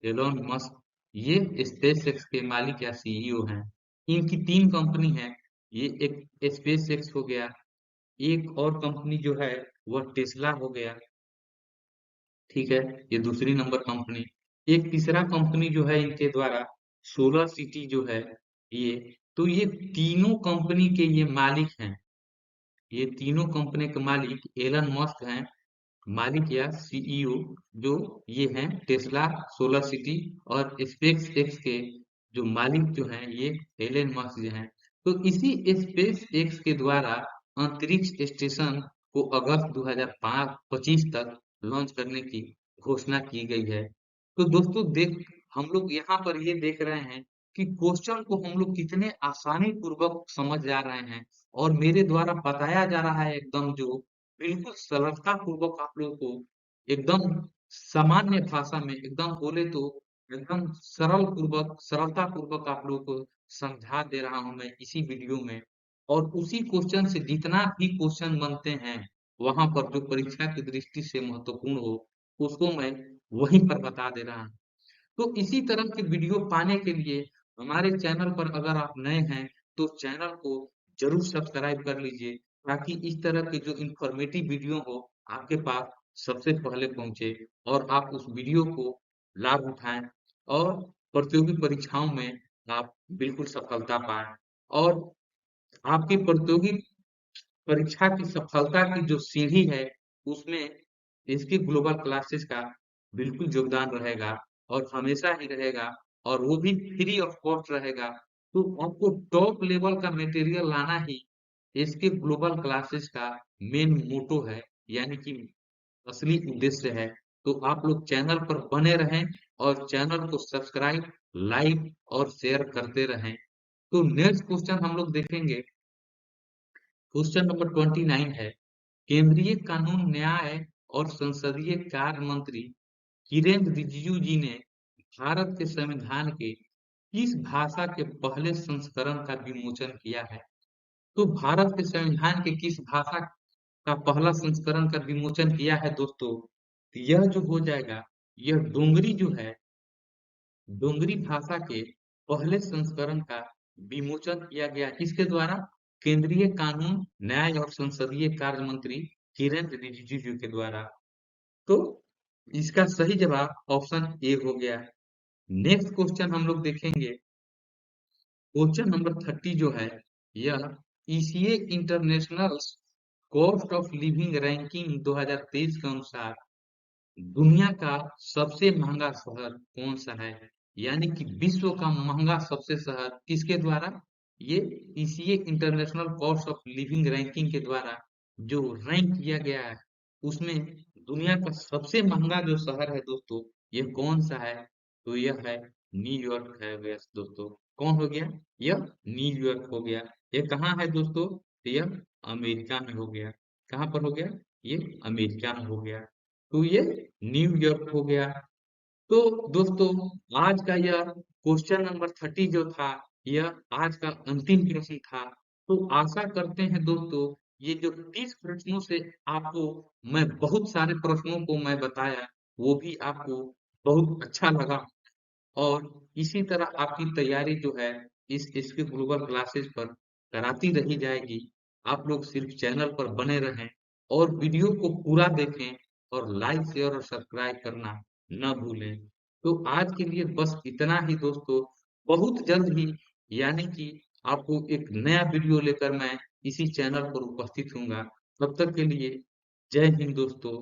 एलोन मस्क, ये स्पेस एक्स के मालिक या सीईओ हैं। इनकी 3 कंपनी है, ये एक स्पेस एक्स हो गया, एक और कंपनी जो है वह टेस्ला हो गया, ठीक है, ये दूसरी नंबर कंपनी। एक तीसरा कंपनी जो है इनके द्वारा सोलर सिटी जो है, ये, तो ये तीनों कंपनी के ये मालिक हैं, ये तीनों कंपनी के मालिक एलन मस्क हैं, मालिक या सीईओ जो ये हैं टेस्ला, सोलर सिटी और स्पेस एक्स के जो मालिक जो हैं ये एलन मस्क जो हैं। तो इसी स्पेस एक्स के द्वारा अंतरिक्ष स्टेशन को अगस्त 2025 तक लॉन्च करने की घोषणा की गई है। तो दोस्तों देख हम लोग यहाँ पर ये देख रहे हैं कि क्वेश्चन को हम लोग कितने आसानी पूर्वक समझ जा रहे हैं और मेरे द्वारा बताया जा रहा है एकदम जो बिल्कुल सरलता पूर्वक आप लोगों को एकदम सामान्य भाषा में एकदम बोले तो एकदम सरलता पूर्वक आप लोगों को समझा दे रहा हूं मैं इसी वीडियो में। और उसी क्वेश्चन से जितना भी क्वेश्चन बनते हैं वहां पर जो परीक्षा की दृष्टि से महत्वपूर्ण हो उसको मैं वहीं पर बता दे रहा हूं। तो इसी तरह के वीडियो पाने के लिए हमारे चैनल पर अगर आप नए हैं तो चैनल को जरूर सब्सक्राइब कर लीजिए ताकि इस तरह के जो इंफॉर्मेटिव वीडियो हो आपके पास सबसे पहले पहुंचे और आप उस वीडियो को लाभ उठाएं और प्रतियोगी परीक्षाओं में आप बिल्कुल सफलता पाएं और आपकी प्रतियोगी परीक्षा की सफलता की जो सीढ़ी है उसमें इसकी ग्लोबल क्लासेस का बिल्कुल योगदान रहेगा और हमेशा ही रहेगा और वो भी फ्री ऑफ कॉस्ट रहेगा। तो आपको टॉप लेवल का मटेरियल लाना ही इसके ग्लोबल क्लासेस का मेन मोटो है यानी कि असली उद्देश्य है। तो आप लोग चैनल पर बने रहें और चैनल को सब्सक्राइब लाइक और शेयर करते रहें। तो नेक्स्ट क्वेश्चन हम लोग देखेंगे। क्वेश्चन नंबर 29 है केंद्रीय कानून न्याय और संसदीय कार्य मंत्री किरेन रिजिजू जी ने भारत के संविधान के किस भाषा के पहले संस्करण का विमोचन किया है? तो भारत के संविधान के किस भाषा का पहला संस्करण का विमोचन किया है दोस्तों? तो यह जो हो जाएगा यह डोंगरी जो है डोंगरी भाषा के पहले संस्करण का विमोचन किया गया किसके द्वारा? केंद्रीय कानून न्याय और संसदीय कार्य मंत्री किरेन रिजिजू जी के द्वारा। तो इसका सही जवाब ऑप्शन ए हो गया। नेक्स्ट क्वेश्चन हम लोग देखेंगे। क्वेश्चन नंबर 30 जो है यह ECA international cost of living ranking 2023 के अनुसार दुनिया का सबसे महंगा शहर कौन सा है? यानी कि विश्व का महंगा सबसे शहर किसके द्वारा? ये ECA international cost of living ranking के द्वारा जो रैंक किया गया है उसमें दुनिया का सबसे महंगा जो शहर है दोस्तों ये कौन सा है? तो यह है न्यूयॉर्क है यस दोस्तों। कौन हो गया? यह न्यूयॉर्क हो गया। ये कहाँ है दोस्तों? तो यह अमेरिका में हो गया। कहाँ पर हो गया? ये अमेरिका में हो गया। तो ये न्यूयॉर्क हो गया। तो दोस्तों आज का यह क्वेश्चन नंबर 30 जो था यह आज का अंतिम प्रश्न था। तो आशा करते हैं दोस्तों ये जो 30 प्रश्नों से आपको मैं बहुत सारे प्रश्नों को मैं बताया वो भी आपको बहुत अच्छा लगा और इसी तरह आपकी तैयारी जो है इस इसके ग्लोबल क्लासेस पर कराती रही जाएगी। आप लोग सिर्फ चैनल पर बने रहें और वीडियो को पूरा देखें और लाइक शेयर और सब्सक्राइब करना न भूलें। तो आज के लिए बस इतना ही दोस्तों। बहुत जल्द ही यानी कि आपको एक नया वीडियो लेकर मैं इसी चैनल पर उपस्थित हूँगा। तब तक के लिए जय हिंद दोस्तों।